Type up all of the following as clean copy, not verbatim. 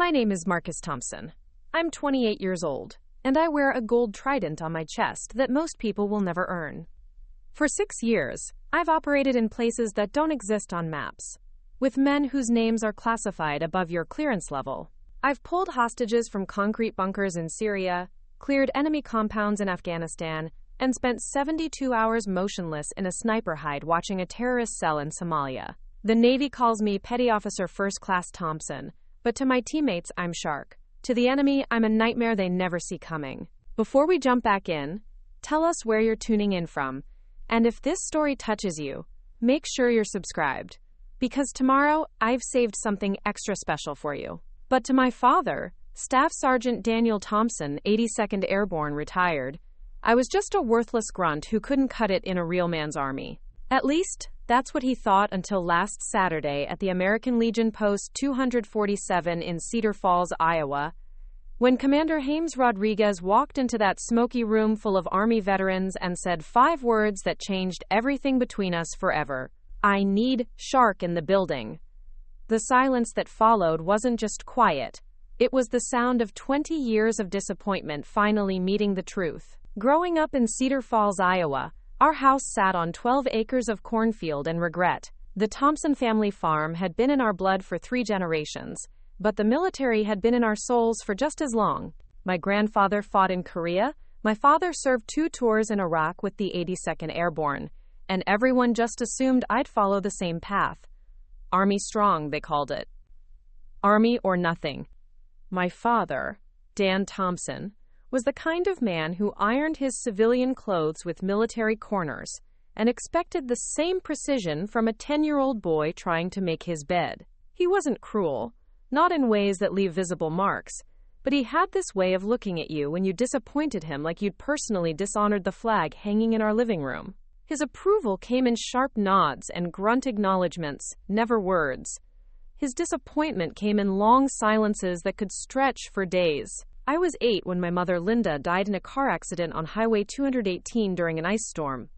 My name is Marcus Thompson. I'm 28 years old, and I wear a gold trident on my chest that most people will never earn. For 6 years, I've operated in places that don't exist on maps, with men whose names are classified above your clearance level. I've pulled hostages from concrete bunkers in Syria, cleared enemy compounds in Afghanistan, and spent 72 hours motionless in a sniper hide watching a terrorist cell in Somalia. The Navy calls me Petty Officer First Class Thompson, but to my teammates, I'm Shark. To the enemy, I'm a nightmare they never see coming. Before we jump back in, tell us where you're tuning in from, and if this story touches you, make sure you're subscribed, because tomorrow, I've saved something extra special for you. But to my father, Staff Sergeant Daniel Thompson, 82nd Airborne, retired, I was just a worthless grunt who couldn't cut it in a real man's army. At least, that's what he thought until last Saturday at the American Legion Post 247 in Cedar Falls, Iowa, when Commander James Rodriguez walked into that smoky room full of Army veterans and said 5 words that changed everything between us forever. I need Shark in the building. The silence that followed wasn't just quiet. It was the sound of 20 years of disappointment finally meeting the truth. Growing up in Cedar Falls, Iowa, our house sat on 12 acres of cornfield and regret. The Thompson family farm had been in our blood for 3 generations, but the military had been in our souls for just as long. My grandfather fought in Korea, my father served 2 tours in Iraq with the 82nd Airborne, and everyone just assumed I'd follow the same path. Army strong, they called it. Army or nothing. My father, Dan Thompson, was the kind of man who ironed his civilian clothes with military corners and expected the same precision from a 10-year-old boy trying to make his bed. He wasn't cruel, not in ways that leave visible marks, but he had this way of looking at you when you disappointed him like you'd personally dishonored the flag hanging in our living room. His approval came in sharp nods and grunt acknowledgments, never words. His disappointment came in long silences that could stretch for days. I was 8 when my mother Linda died in a car accident on Highway 218 during an ice storm.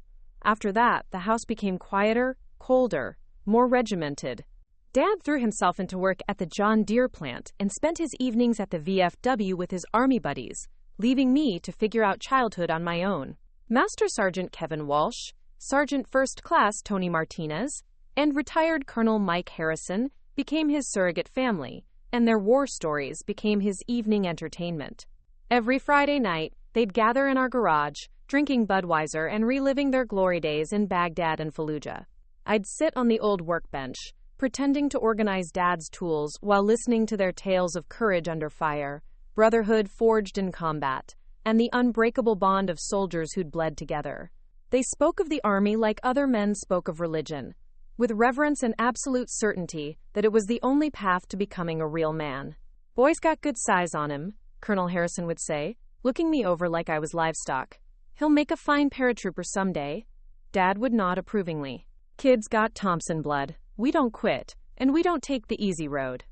After that, the house became quieter, colder, more regimented. Dad threw himself into work at the John Deere plant and spent his evenings at the VFW with his Army buddies, leaving me to figure out childhood on my own. Master Sergeant Kevin Walsh, Sergeant First Class Tony Martinez, and retired Colonel Mike Harrison became his surrogate family, and their war stories became his evening entertainment. Every Friday night, they'd gather in our garage, drinking Budweiser and reliving their glory days in Baghdad and Fallujah. I'd sit on the old workbench, pretending to organize Dad's tools while listening to their tales of courage under fire, brotherhood forged in combat, and the unbreakable bond of soldiers who'd bled together. They spoke of the Army like other men spoke of religion, with reverence and absolute certainty that it was the only path to becoming a real man. Boy's got good size on him, Colonel Harrison would say, looking me over like I was livestock. He'll make a fine paratrooper someday. Dad would nod approvingly. Kid's got Thompson blood. We don't quit, and we don't take the easy road.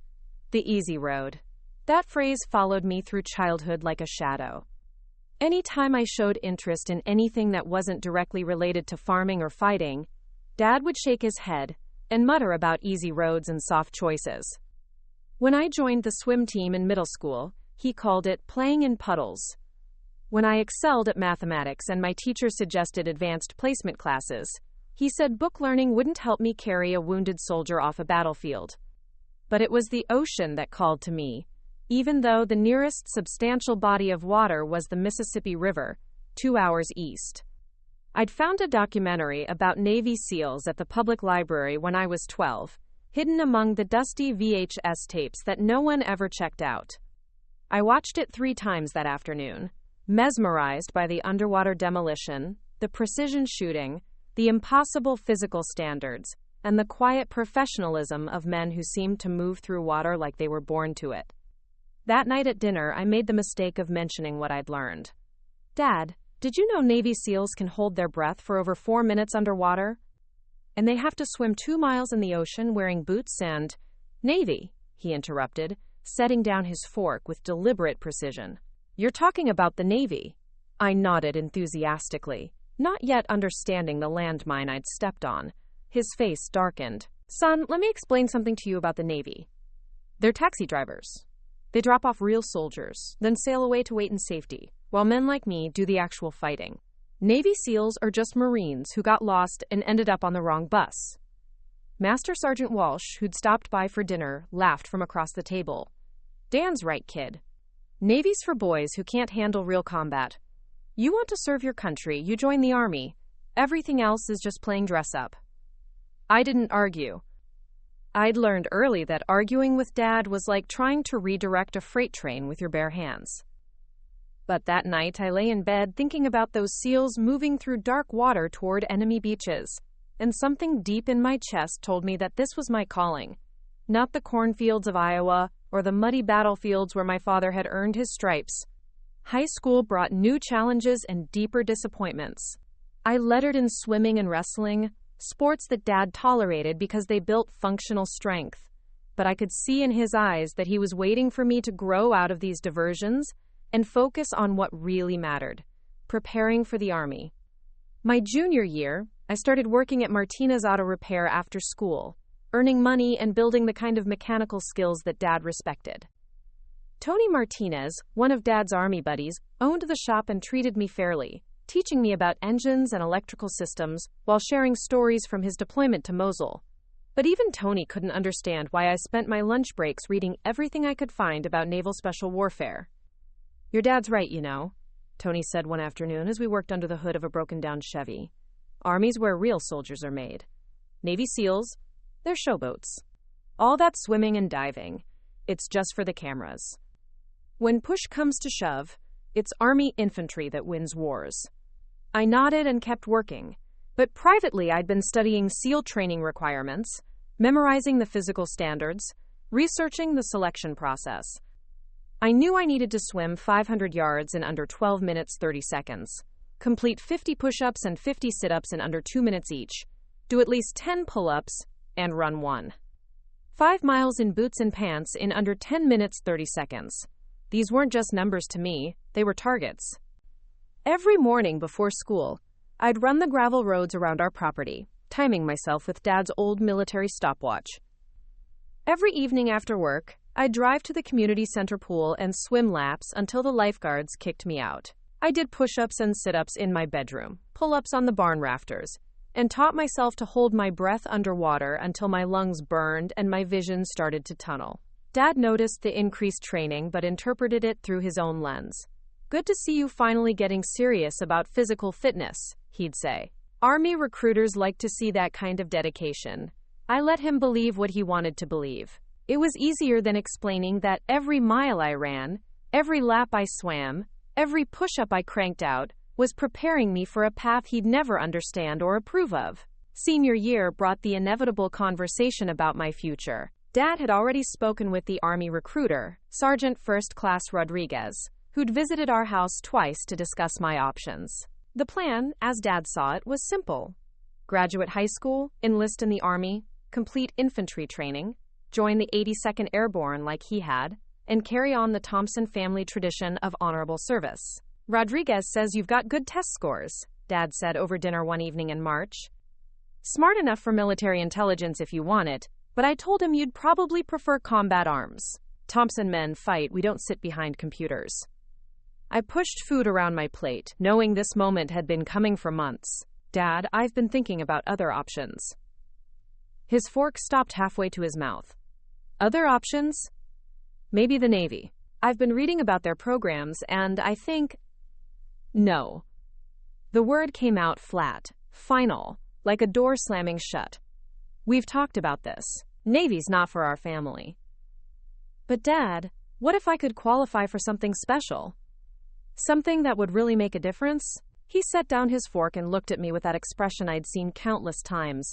The easy road. That phrase followed me through childhood like a shadow. Any time I showed interest in anything that wasn't directly related to farming or fighting, Dad would shake his head and mutter about easy roads and soft choices. When I joined the swim team in middle school, he called it playing in puddles. When I excelled at mathematics and my teacher suggested advanced placement classes, he said book learning wouldn't help me carry a wounded soldier off a battlefield. But it was the ocean that called to me, even though the nearest substantial body of water was the Mississippi River, 2 hours east. I'd found a documentary about Navy SEALs at the public library when I was 12, hidden among the dusty VHS tapes that no one ever checked out. I watched it 3 times that afternoon, mesmerized by the underwater demolition, the precision shooting, the impossible physical standards, and the quiet professionalism of men who seemed to move through water like they were born to it. That night at dinner, I made the mistake of mentioning what I'd learned. Dad, did you know Navy SEALs can hold their breath for over 4 minutes underwater? And they have to swim 2 miles in the ocean wearing boots and... Navy, he interrupted, setting down his fork with deliberate precision. You're talking about the Navy. I nodded enthusiastically, not yet understanding the landmine I'd stepped on. His face darkened. Son, let me explain something to you about the Navy. They're taxi drivers. They drop off real soldiers, then sail away to wait in safety, while men like me do the actual fighting. Navy SEALs are just Marines who got lost and ended up on the wrong bus. Master Sergeant Walsh, who'd stopped by for dinner, laughed from across the table. Dan's right, kid. Navy's for boys who can't handle real combat. You want to serve your country, you join the Army. Everything else is just playing dress-up. I didn't argue. I'd learned early that arguing with Dad was like trying to redirect a freight train with your bare hands. But that night, I lay in bed thinking about those SEALs moving through dark water toward enemy beaches, and something deep in my chest told me that this was my calling, not the cornfields of Iowa or the muddy battlefields where my father had earned his stripes. High school brought new challenges and deeper disappointments. I lettered in swimming and wrestling, sports that Dad tolerated because they built functional strength. But I could see in his eyes that he was waiting for me to grow out of these diversions and focus on what really mattered, preparing for the Army. My junior year, I started working at Martinez Auto Repair after school, earning money and building the kind of mechanical skills that Dad respected. Tony Martinez, one of Dad's Army buddies, owned the shop and treated me fairly, teaching me about engines and electrical systems while sharing stories from his deployment to Mosul. But even Tony couldn't understand why I spent my lunch breaks reading everything I could find about naval special warfare. Your dad's right, you know, Tony said one afternoon as we worked under the hood of a broken-down Chevy. Army's where real soldiers are made. Navy SEALs, they're showboats. All that swimming and diving, it's just for the cameras. When push comes to shove, it's Army infantry that wins wars. I nodded and kept working, but privately I'd been studying SEAL training requirements, memorizing the physical standards, researching the selection process. I knew I needed to swim 500 yards in under 12 minutes 30 seconds, complete 50 push-ups and 50 sit-ups in under 2 minutes each, do at least 10 pull-ups, and run 1. 5 miles in boots and pants in under 10 minutes 30 seconds. These weren't just numbers to me, they were targets. Every morning before school, I'd run the gravel roads around our property, timing myself with Dad's old military stopwatch. Every evening after work, I'd drive to the community center pool and swim laps until the lifeguards kicked me out. I did push-ups and sit-ups in my bedroom, pull-ups on the barn rafters, and taught myself to hold my breath underwater until my lungs burned and my vision started to tunnel. Dad noticed the increased training but interpreted it through his own lens. Good to see you finally getting serious about physical fitness, he'd say. Army recruiters like to see that kind of dedication. I let him believe what he wanted to believe. It was easier than explaining that every mile I ran, every lap I swam, every push-up I cranked out, was preparing me for a path he'd never understand or approve of. Senior year brought the inevitable conversation about my future. Dad had already spoken with the Army recruiter, Sergeant First Class Rodriguez, who'd visited our house twice to discuss my options. The plan, as Dad saw it, was simple. Graduate high school, enlist in the Army, complete infantry training, join the 82nd Airborne like he had, and carry on the Thompson family tradition of honorable service. Rodriguez says you've got good test scores, Dad said over dinner one evening in March. Smart enough for military intelligence if you want it, but I told him you'd probably prefer combat arms. Thompson men fight, we don't sit behind computers. I pushed food around my plate, knowing this moment had been coming for months. Dad, I've been thinking about other options. His fork stopped halfway to his mouth. Other options? Maybe the Navy. I've been reading about their programs, and I think... No. The word came out flat, final, like a door slamming shut. We've talked about this. Navy's not for our family. But Dad, what if I could qualify for something special? Something that would really make a difference? He set down his fork and looked at me with that expression I'd seen countless times.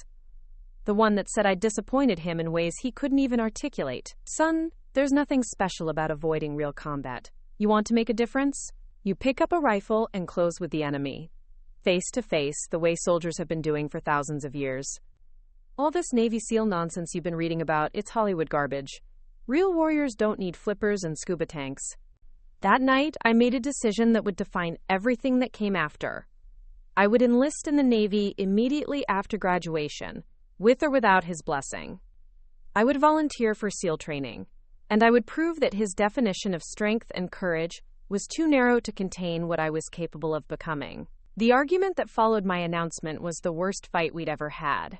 The one that said I'd disappointed him in ways he couldn't even articulate. Son, there's nothing special about avoiding real combat. You want to make a difference? You pick up a rifle and close with the enemy. Face to face, the way soldiers have been doing for thousands of years. All this Navy SEAL nonsense you've been reading about, it's Hollywood garbage. Real warriors don't need flippers and scuba tanks. That night, I made a decision that would define everything that came after. I would enlist in the Navy immediately after graduation, with or without his blessing. I would volunteer for SEAL training. and I would prove that his definition of strength and courage was too narrow to contain what I was capable of becoming. The argument that followed my announcement was the worst fight we'd ever had.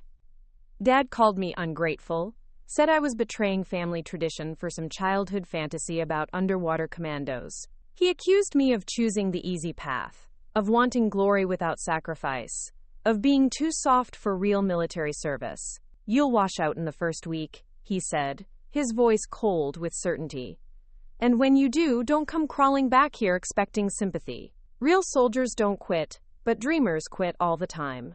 Dad called me ungrateful, said I was betraying family tradition for some childhood fantasy about underwater commandos. He accused me of choosing the easy path, of wanting glory without sacrifice, of being too soft for real military service. "You'll wash out in the first week," he said, his voice cold with certainty. "And when you do, don't come crawling back here expecting sympathy. Real soldiers don't quit, but dreamers quit all the time."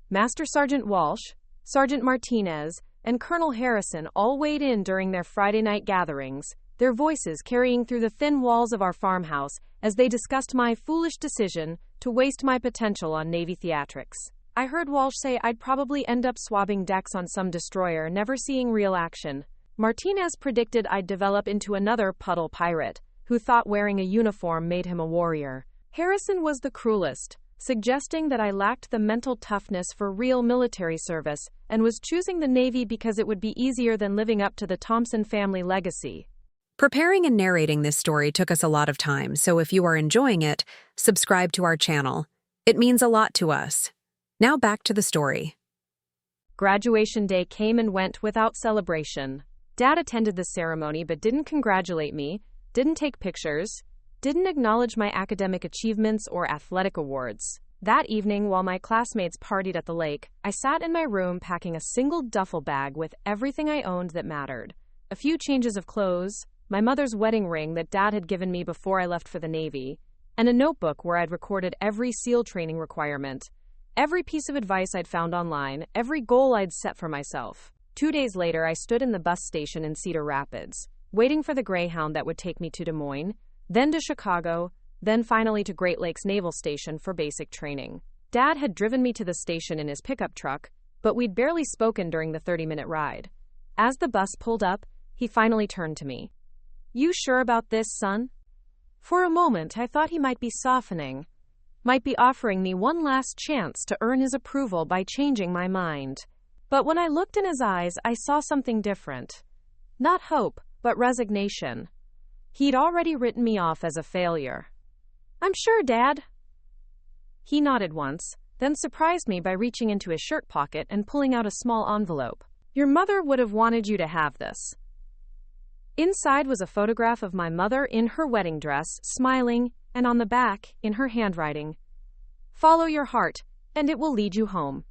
Master Sergeant Walsh, Sergeant Martinez, and Colonel Harrison all weighed in during their Friday night gatherings, their voices carrying through the thin walls of our farmhouse as they discussed my foolish decision to waste my potential on Navy theatrics. I heard Walsh say I'd probably end up swabbing decks on some destroyer, never seeing real action. Martinez predicted I'd develop into another puddle pirate, who thought wearing a uniform made him a warrior. Harrison was the cruelest, suggesting that I lacked the mental toughness for real military service and was choosing the Navy because it would be easier than living up to the Thompson family legacy. Preparing and narrating this story took us a lot of time, so if you are enjoying it, subscribe to our channel. It means a lot to us. Now back to the story. Graduation day came and went without celebration. Dad attended the ceremony but didn't congratulate me, didn't take pictures, didn't acknowledge my academic achievements or athletic awards. That evening, while my classmates partied at the lake, I sat in my room packing a single duffel bag with everything I owned that mattered. A few changes of clothes, my mother's wedding ring that Dad had given me before I left for the Navy, and a notebook where I'd recorded every SEAL training requirement, every piece of advice I'd found online, every goal I'd set for myself. 2 days later, I stood in the bus station in Cedar Rapids, waiting for the Greyhound that would take me to Des Moines, then to Chicago, then finally to Great Lakes Naval Station for basic training. Dad had driven me to the station in his pickup truck, but we'd barely spoken during the 30-minute ride. As the bus pulled up, he finally turned to me. "You sure about this, son?" For a moment, I thought he might be softening, might be offering me one last chance to earn his approval by changing my mind. But when I looked in his eyes, I saw something different. Not hope, but resignation. He'd already written me off as a failure. "I'm sure, Dad." He nodded once, then surprised me by reaching into his shirt pocket and pulling out a small envelope. "Your mother would have wanted you to have this." Inside was a photograph of my mother in her wedding dress, smiling, and on the back, in her handwriting, "Follow your heart, and it will lead you home."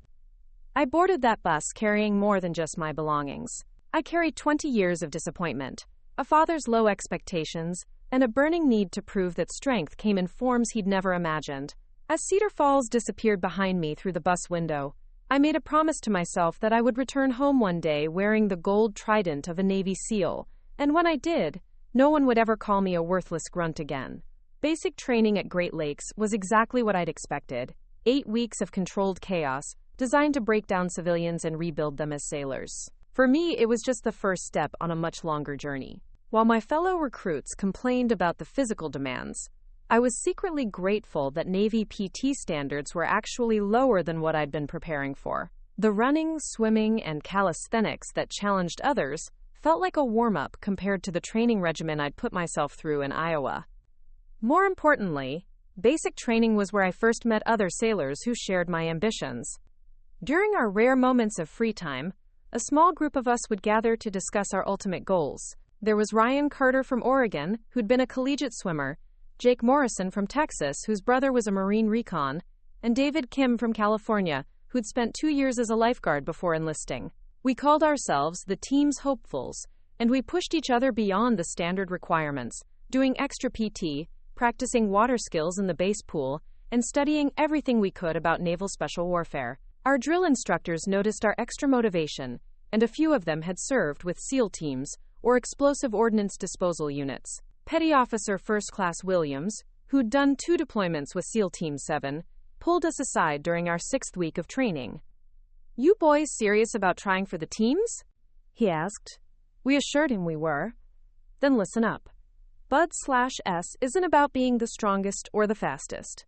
I boarded that bus carrying more than just my belongings. I carried 20 years of disappointment, a father's low expectations, and a burning need to prove that strength came in forms he'd never imagined. As Cedar Falls disappeared behind me through the bus window, I made a promise to myself that I would return home one day wearing the gold trident of a Navy SEAL, and when I did, no one would ever call me a worthless grunt again. Basic training at Great Lakes was exactly what I'd expected. 8 weeks of controlled chaos, designed to break down civilians and rebuild them as sailors. For me, it was just the first step on a much longer journey. While my fellow recruits complained about the physical demands, I was secretly grateful that Navy PT standards were actually lower than what I'd been preparing for. The running, swimming, and calisthenics that challenged others felt like a warm-up compared to the training regimen I'd put myself through in Iowa. More importantly, basic training was where I first met other sailors who shared my ambitions. During our rare moments of free time, a small group of us would gather to discuss our ultimate goals. There was Ryan Carter from Oregon, who'd been a collegiate swimmer, Jake Morrison from Texas, whose brother was a Marine recon, and David Kim from California, who'd spent 2 years as a lifeguard before enlisting. We called ourselves the team's hopefuls, and we pushed each other beyond the standard requirements, doing extra PT, practicing water skills in the base pool, and studying everything we could about naval special warfare. Our drill instructors noticed our extra motivation, and a few of them had served with SEAL teams or explosive ordnance disposal units. Petty Officer First Class Williams, who'd done 2 deployments with SEAL Team 7, pulled us aside during our 6th week of training. "You boys serious about trying for the teams?" he asked. We assured him we were. "Then listen up. Bud/S isn't about being the strongest or the fastest.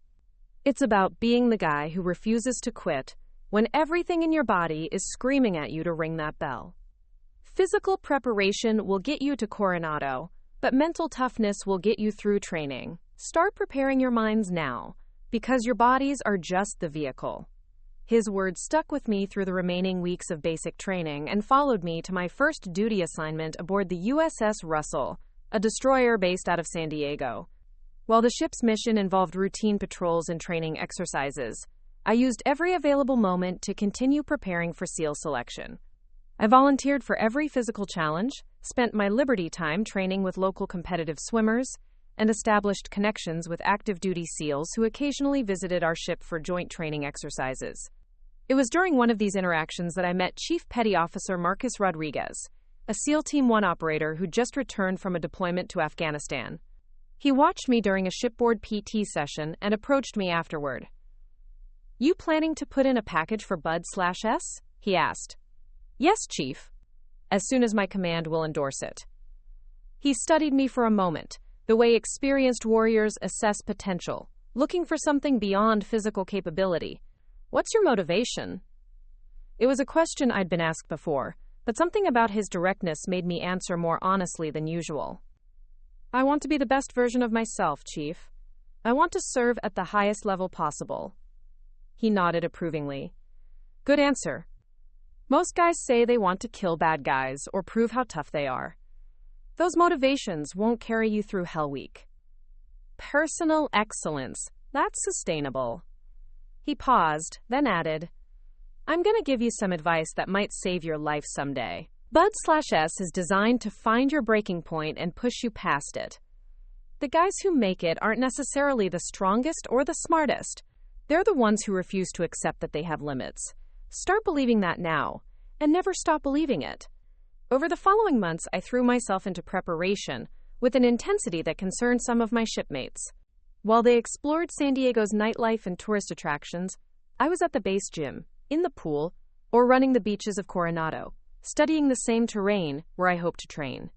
It's about being the guy who refuses to quit when everything in your body is screaming at you to ring that bell. Physical preparation will get you to Coronado, but mental toughness will get you through training. Start preparing your minds now, because your bodies are just the vehicle. His words stuck with me through the remaining weeks of basic training and followed me to my first duty assignment aboard the USS Russell, a destroyer based out of San Diego. While the ship's mission involved routine patrols and training exercises, I used every available moment to continue preparing for SEAL selection. I volunteered for every physical challenge, spent my liberty time training with local competitive swimmers, and established connections with active duty SEALs who occasionally visited our ship for joint training exercises. It was during one of these interactions that I met Chief Petty Officer Marcus Rodriguez, a SEAL Team 1 operator who just returned from a deployment to Afghanistan. He watched me during a shipboard PT session and approached me afterward. "You planning to put in a package for Bud/S?" he asked. "Yes, Chief. As soon as my command will endorse it." He studied me for a moment, the way experienced warriors assess potential, looking for something beyond physical capability. "What's your motivation?" It was a question I'd been asked before, but something about his directness made me answer more honestly than usual. "I want to be the best version of myself, Chief. I want to serve at the highest level possible." He nodded approvingly. "Good answer. Most guys say they want to kill bad guys or prove how tough they are. Those motivations won't carry you through Hell Week. Personal excellence, that's sustainable." He paused, then added, "I'm going to give you some advice that might save your life someday. Bud/S is designed to find your breaking point and push you past it. The guys who make it aren't necessarily the strongest or the smartest. They're the ones who refuse to accept that they have limits. Start believing that now, and never stop believing it." Over the following months, I threw myself into preparation with an intensity that concerned some of my shipmates. While they explored San Diego's nightlife and tourist attractions, I was at the base gym, in the pool, or running the beaches of Coronado, studying the same terrain where I hoped to train.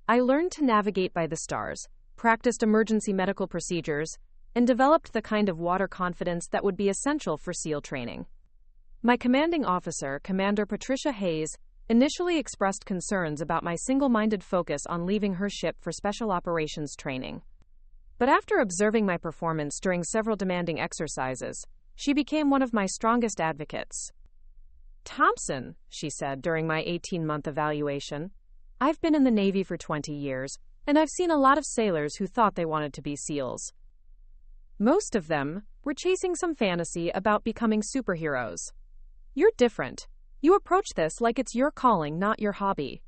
I learned to navigate by the stars, practiced emergency medical procedures, and developed the kind of water confidence that would be essential for SEAL training. My commanding officer, Commander Patricia Hayes, initially expressed concerns about my single-minded focus on leaving her ship for special operations training. But after observing my performance during several demanding exercises, she became one of my strongest advocates. "Thompson," she said during my 18-month evaluation, "I've been in the Navy for 20 years, and I've seen a lot of sailors who thought they wanted to be SEALs. Most of them were chasing some fantasy about becoming superheroes. You're different. You approach this like it's your calling, not your hobby.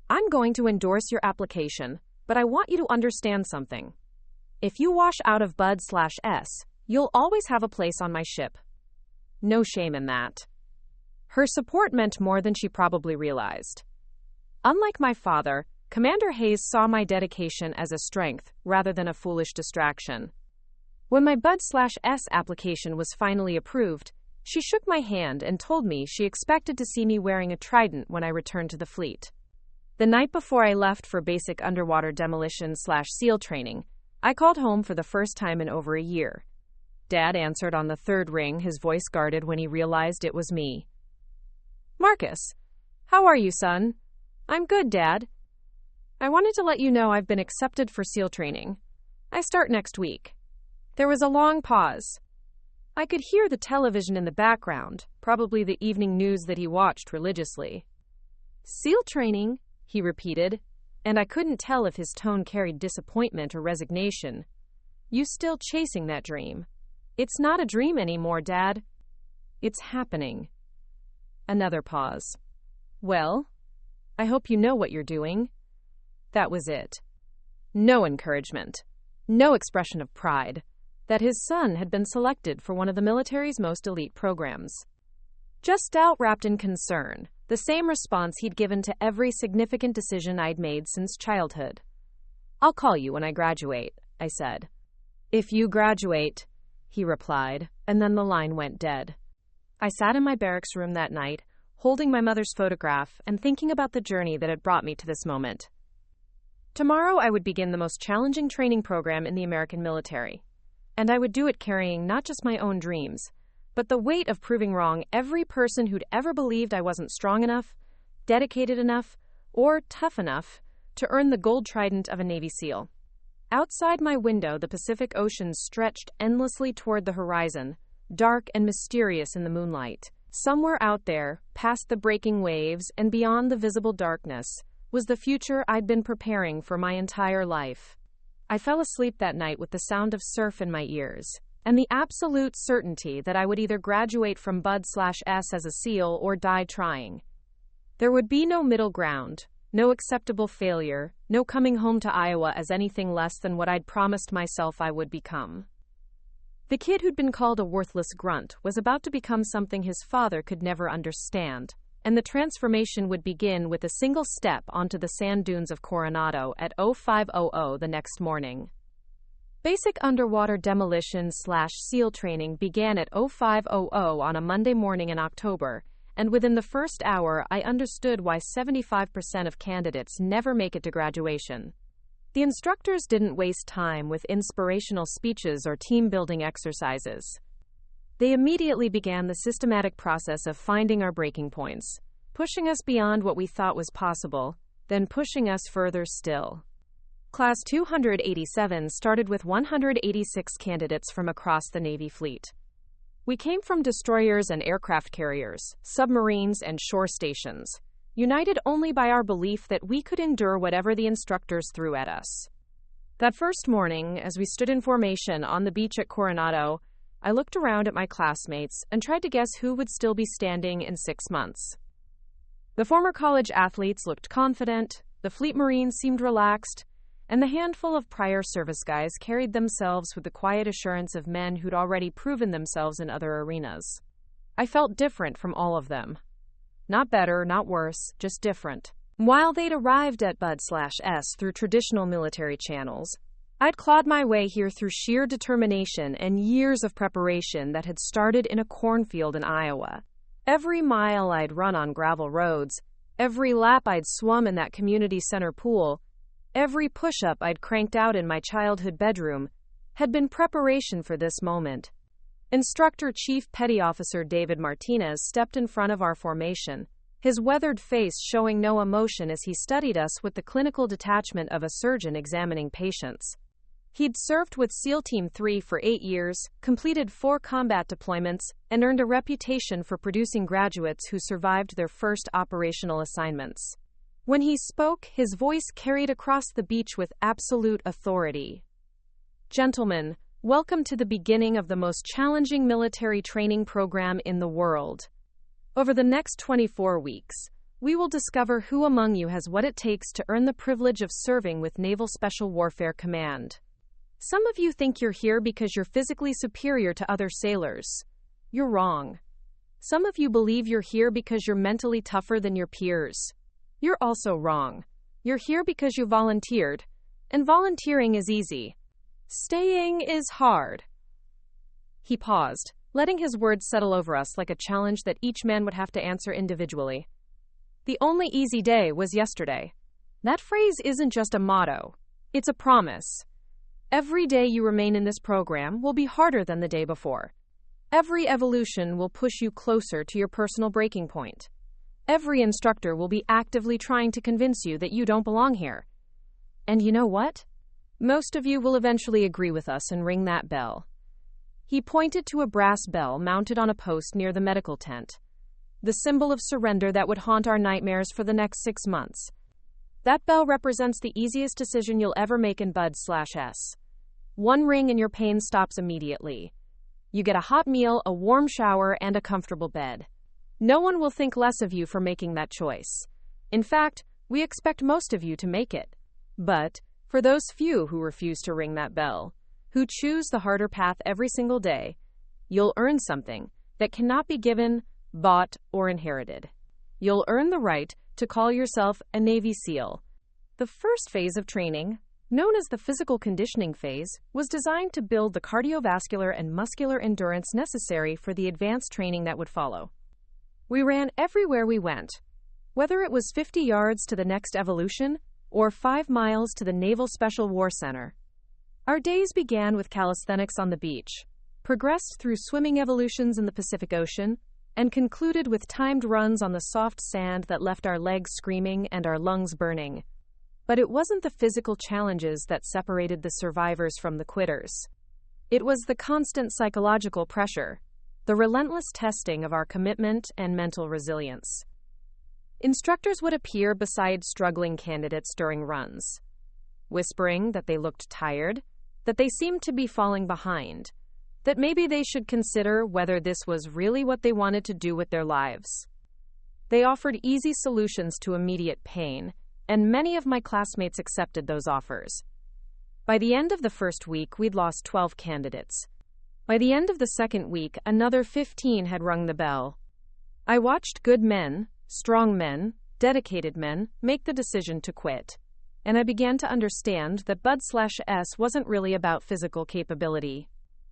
I'm going to endorse your application, but I want you to understand something. If you wash out of Bud/S, you'll always have a place on my ship. No shame in that." Her support meant more than she probably realized. Unlike my father, Commander Hayes saw my dedication as a strength rather than a foolish distraction. When my Bud/S application was finally approved, she shook my hand and told me she expected to see me wearing a Trident when I returned to the fleet. The night before I left for basic underwater demolition/SEAL training, I called home for the first time in over a year. Dad answered on the third ring, his voice guarded when he realized it was me. "Marcus, how are you, son?" "I'm good, Dad. I wanted to let you know I've been accepted for SEAL training. I start next week." There was a long pause. I could hear the television in the background, probably the evening news that he watched religiously. "SEAL training," he repeated, and I couldn't tell if his tone carried disappointment or resignation. "You still chasing that dream?" "It's not a dream anymore, Dad. It's happening." Another pause. "Well, I hope you know what you're doing." That was it. No encouragement. No expression of pride that his son had been selected for one of the military's most elite programs. Just doubt wrapped in concern, the same response he'd given to every significant decision I'd made since childhood. "I'll call you when I graduate," I said. "If you graduate," he replied, and then the line went dead. I sat in my barracks room that night, holding my mother's photograph and thinking about the journey that had brought me to this moment. Tomorrow I would begin the most challenging training program in the American military, and I would do it carrying not just my own dreams, but the weight of proving wrong every person who'd ever believed I wasn't strong enough, dedicated enough, or tough enough, to earn the gold trident of a Navy SEAL. Outside my window, the Pacific Ocean stretched endlessly toward the horizon, dark and mysterious in the moonlight. Somewhere out there, past the breaking waves and beyond the visible darkness, was the future I'd been preparing for my entire life. I fell asleep that night with the sound of surf in my ears, and the absolute certainty that I would either graduate from Bud/S as a SEAL or die trying. There would be no middle ground, no acceptable failure, no coming home to Iowa as anything less than what I'd promised myself I would become. The kid who'd been called a worthless grunt was about to become something his father could never understand, and the transformation would begin with a single step onto the sand dunes of Coronado at 0500 the next morning. Basic underwater demolition/SEAL training began at 0500 on a Monday morning in October, and within the first hour I understood why 75% of candidates never make it to graduation. The instructors didn't waste time with inspirational speeches or team-building exercises. They immediately began the systematic process of finding our breaking points, pushing us beyond what we thought was possible, then pushing us further still. Class 287 started with 186 candidates from across the Navy fleet. We came from destroyers and aircraft carriers, submarines and shore stations, united only by our belief that we could endure whatever the instructors threw at us. That first morning, as we stood in formation on the beach at Coronado, I looked around at my classmates and tried to guess who would still be standing in 6 months. The former college athletes looked confident, the fleet marines seemed relaxed, and the handful of prior service guys carried themselves with the quiet assurance of men who'd already proven themselves in other arenas. I felt different from all of them. Not better, not worse, just different. While they'd arrived at Bud/S through traditional military channels, I'd clawed my way here through sheer determination and years of preparation that had started in a cornfield in Iowa. Every mile I'd run on gravel roads, every lap I'd swum in that community center pool, every push-up I'd cranked out in my childhood bedroom had been preparation for this moment. Instructor Chief Petty Officer David Martinez stepped in front of our formation, his weathered face showing no emotion as he studied us with the clinical detachment of a surgeon examining patients. He'd served with SEAL Team 3 for 8 years, completed 4 combat deployments, and earned a reputation for producing graduates who survived their first operational assignments. When he spoke, his voice carried across the beach with absolute authority. "Gentlemen, welcome to the beginning of the most challenging military training program in the world. Over the next 24 weeks, we will discover who among you has what it takes to earn the privilege of serving with Naval Special Warfare Command. Some of you think you're here because you're physically superior to other sailors. You're wrong. Some of you believe you're here because you're mentally tougher than your peers. You're also wrong. You're here because you volunteered, and volunteering is easy. Staying is hard." He paused, letting his words settle over us like a challenge that each man would have to answer individually. "The only easy day was yesterday." That phrase isn't just a motto. It's a promise. Every day you remain in this program will be harder than the day before. Every evolution will push you closer to your personal breaking point. Every instructor will be actively trying to convince you that you don't belong here. And you know what? Most of you will eventually agree with us and ring that bell. He pointed to a brass bell mounted on a post near the medical tent, the symbol of surrender that would haunt our nightmares for the next 6 months. That bell represents the easiest decision you'll ever make in Bud/S. One ring and your pain stops immediately. You get a hot meal, a warm shower, and a comfortable bed. No one will think less of you for making that choice. In fact, we expect most of you to make it. But for those few who refuse to ring that bell, who choose the harder path every single day, you'll earn something that cannot be given, bought, or inherited. You'll earn the right to call yourself a Navy SEAL. The first phase of training, known as the physical conditioning phase, was designed to build the cardiovascular and muscular endurance necessary for the advanced training that would follow. We ran everywhere we went, whether it was 50 yards to the next evolution or 5 miles to the Naval Special War Center. Our days began with calisthenics on the beach, progressed through swimming evolutions in the Pacific Ocean, and concluded with timed runs on the soft sand that left our legs screaming and our lungs burning. But it wasn't the physical challenges that separated the survivors from the quitters. It was the constant psychological pressure, the relentless testing of our commitment and mental resilience. Instructors would appear beside struggling candidates during runs, whispering that they looked tired, that they seemed to be falling behind, that maybe they should consider whether this was really what they wanted to do with their lives. They offered easy solutions to immediate pain, and many of my classmates accepted those offers. By the end of the first week, we'd lost 12 candidates. By the end of the second week, another 15 had rung the bell. I watched good men, strong men, dedicated men, make the decision to quit. And I began to understand that Bud/S wasn't really about physical capability.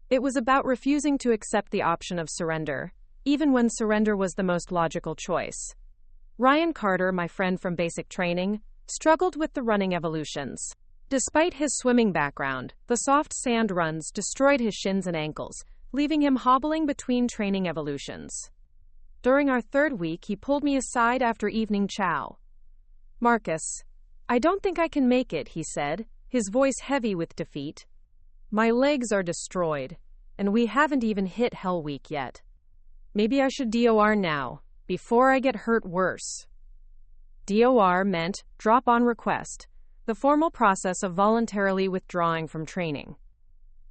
It was about refusing to accept the option of surrender, even when surrender was the most logical choice. Ryan Carter, my friend from basic training, struggled with the running evolutions. Despite his swimming background, the soft sand runs destroyed his shins and ankles, leaving him hobbling between training evolutions. During our third week, he pulled me aside after evening chow. "Marcus, I don't think I can make it," he said, his voice heavy with defeat. "My legs are destroyed, and we haven't even hit Hell Week yet. Maybe I should DOR now, before I get hurt worse." DOR meant drop on request, the formal process of voluntarily withdrawing from training.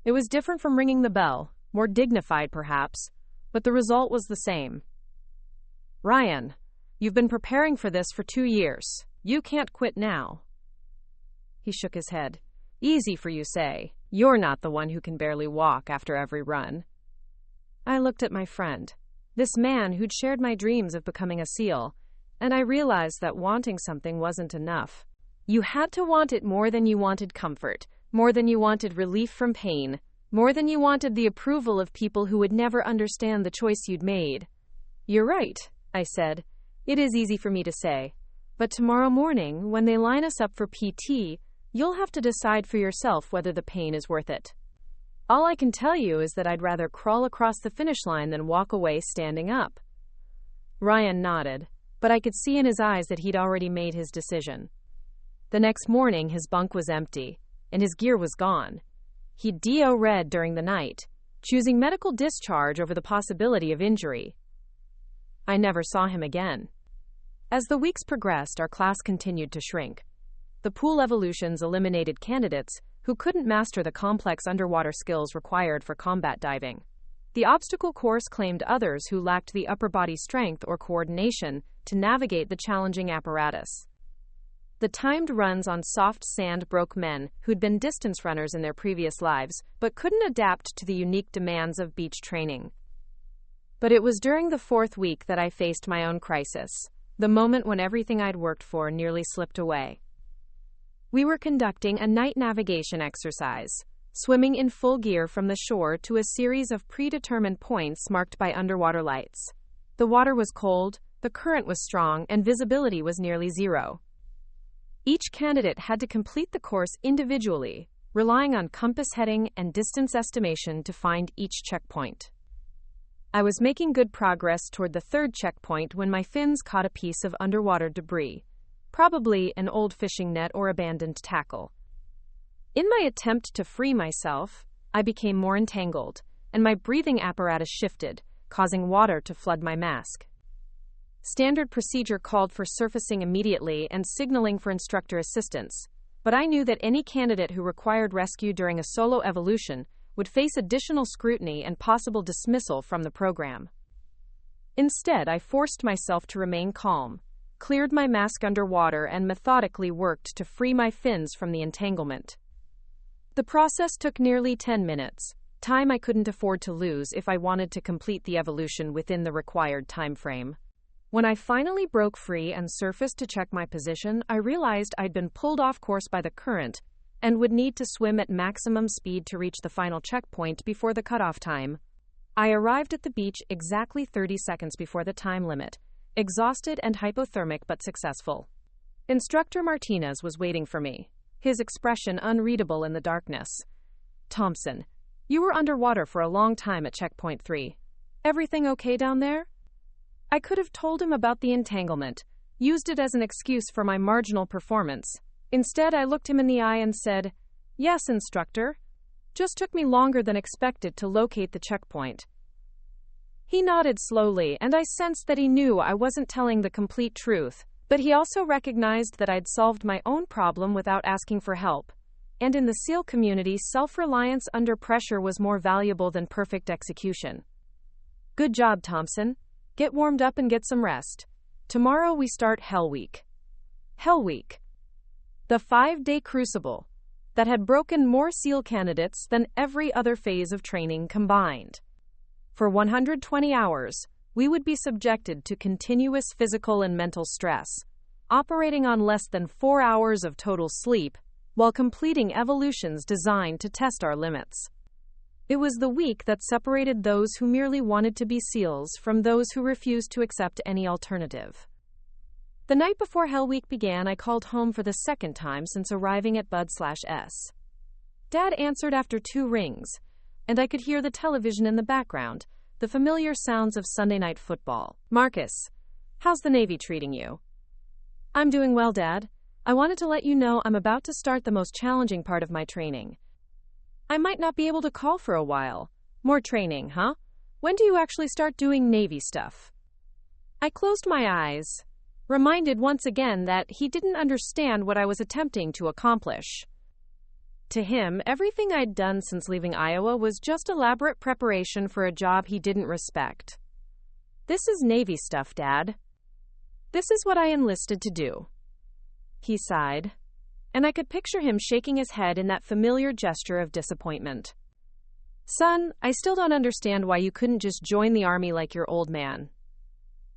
It was different from ringing the bell, more dignified perhaps, but the result was the same. "Ryan, you've been preparing for this for 2 years. You can't quit now." He shook his head. "Easy for you say. You're not the one who can barely walk after every run." I looked at my friend, this man who'd shared my dreams of becoming a SEAL, and I realized that wanting something wasn't enough. You had to want it more than you wanted comfort, more than you wanted relief from pain, more than you wanted the approval of people who would never understand the choice you'd made. "You're right," I said. "It is easy for me to say. But tomorrow morning, when they line us up for PT, you'll have to decide for yourself whether the pain is worth it. All I can tell you is that I'd rather crawl across the finish line than walk away standing up." Ryan nodded, but I could see in his eyes that he'd already made his decision. The next morning, his bunk was empty, and his gear was gone. He'd DO-read during the night, choosing medical discharge over the possibility of injury. I never saw him again. As the weeks progressed, our class continued to shrink. The pool evolutions eliminated candidates who couldn't master the complex underwater skills required for combat diving. The obstacle course claimed others who lacked the upper body strength or coordination to navigate the challenging apparatus. The timed runs on soft sand broke men who'd been distance runners in their previous lives but couldn't adapt to the unique demands of beach training. But it was during the fourth week that I faced my own crisis, the moment when everything I'd worked for nearly slipped away. We were conducting a night navigation exercise, swimming in full gear from the shore to a series of predetermined points marked by underwater lights. The water was cold, the current was strong, and visibility was nearly zero. Each candidate had to complete the course individually, relying on compass heading and distance estimation to find each checkpoint. I was making good progress toward the third checkpoint when my fins caught a piece of underwater debris, probably an old fishing net or abandoned tackle. In my attempt to free myself, I became more entangled, and my breathing apparatus shifted, causing water to flood my mask. Standard procedure called for surfacing immediately and signaling for instructor assistance, but I knew that any candidate who required rescue during a solo evolution would face additional scrutiny and possible dismissal from the program. Instead, I forced myself to remain calm, cleared my mask underwater, and methodically worked to free my fins from the entanglement. The process took nearly 10 minutes, time I couldn't afford to lose if I wanted to complete the evolution within the required time frame. When I finally broke free and surfaced to check my position, I realized I'd been pulled off course by the current and would need to swim at maximum speed to reach the final checkpoint before the cutoff time. I arrived at the beach exactly 30 seconds before the time limit, exhausted and hypothermic but successful. Instructor Martinez was waiting for me, his expression unreadable in the darkness. "Thompson, you were underwater for a long time at checkpoint 3. Everything okay down there?" I could have told him about the entanglement, used it as an excuse for my marginal performance. Instead, I looked him in the eye and said, "Yes, instructor. Just took me longer than expected to locate the checkpoint." He nodded slowly, and I sensed that he knew I wasn't telling the complete truth, but he also recognized that I'd solved my own problem without asking for help. And in the SEAL community, self-reliance under pressure was more valuable than perfect execution. "Good job, Thompson. Get warmed up and get some rest. Tomorrow we start Hell Week." Hell Week. The 5-day crucible that had broken more SEAL candidates than every other phase of training combined. For 120 hours, we would be subjected to continuous physical and mental stress, operating on less than 4 hours of total sleep, while completing evolutions designed to test our limits. It was the week that separated those who merely wanted to be SEALs from those who refused to accept any alternative. The night before Hell Week began, I called home for the second time since arriving at Bud/S. Dad answered after 2 rings, and I could hear the television in the background, the familiar sounds of Sunday night football. "Marcus, how's the Navy treating you?" "I'm doing well, Dad. I wanted to let you know I'm about to start the most challenging part of my training. I might not be able to call for a while. More training, huh? When do you actually start doing Navy stuff?" I closed my eyes, reminded once again that he didn't understand what I was attempting to accomplish. To him, everything I'd done since leaving Iowa was just elaborate preparation for a job he didn't respect. "This is Navy stuff, Dad. This is what I enlisted to do." He sighed, and I could picture him shaking his head in that familiar gesture of disappointment. "Son, I still don't understand why you couldn't just join the Army like your old man.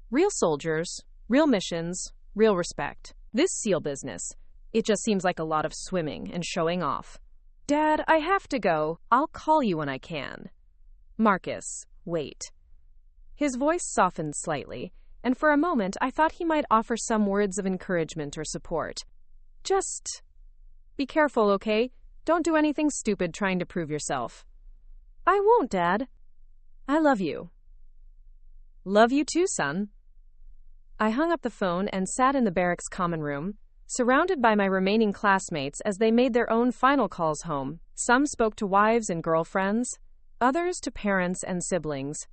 Real soldiers, real missions, real respect. This SEAL business, it just seems like a lot of swimming and showing off." "Dad, I have to go. I'll call you when I can." "Marcus, wait." His voice softened slightly, and for a moment I thought he might offer some words of encouragement or support. "Just be careful, okay? Don't do anything stupid trying to prove yourself." "I won't, Dad. I love you." "Love you too, son." I hung up the phone and sat in the barracks common room, surrounded by my remaining classmates as they made their own final calls home. Some spoke to wives and girlfriends, others to parents and siblings,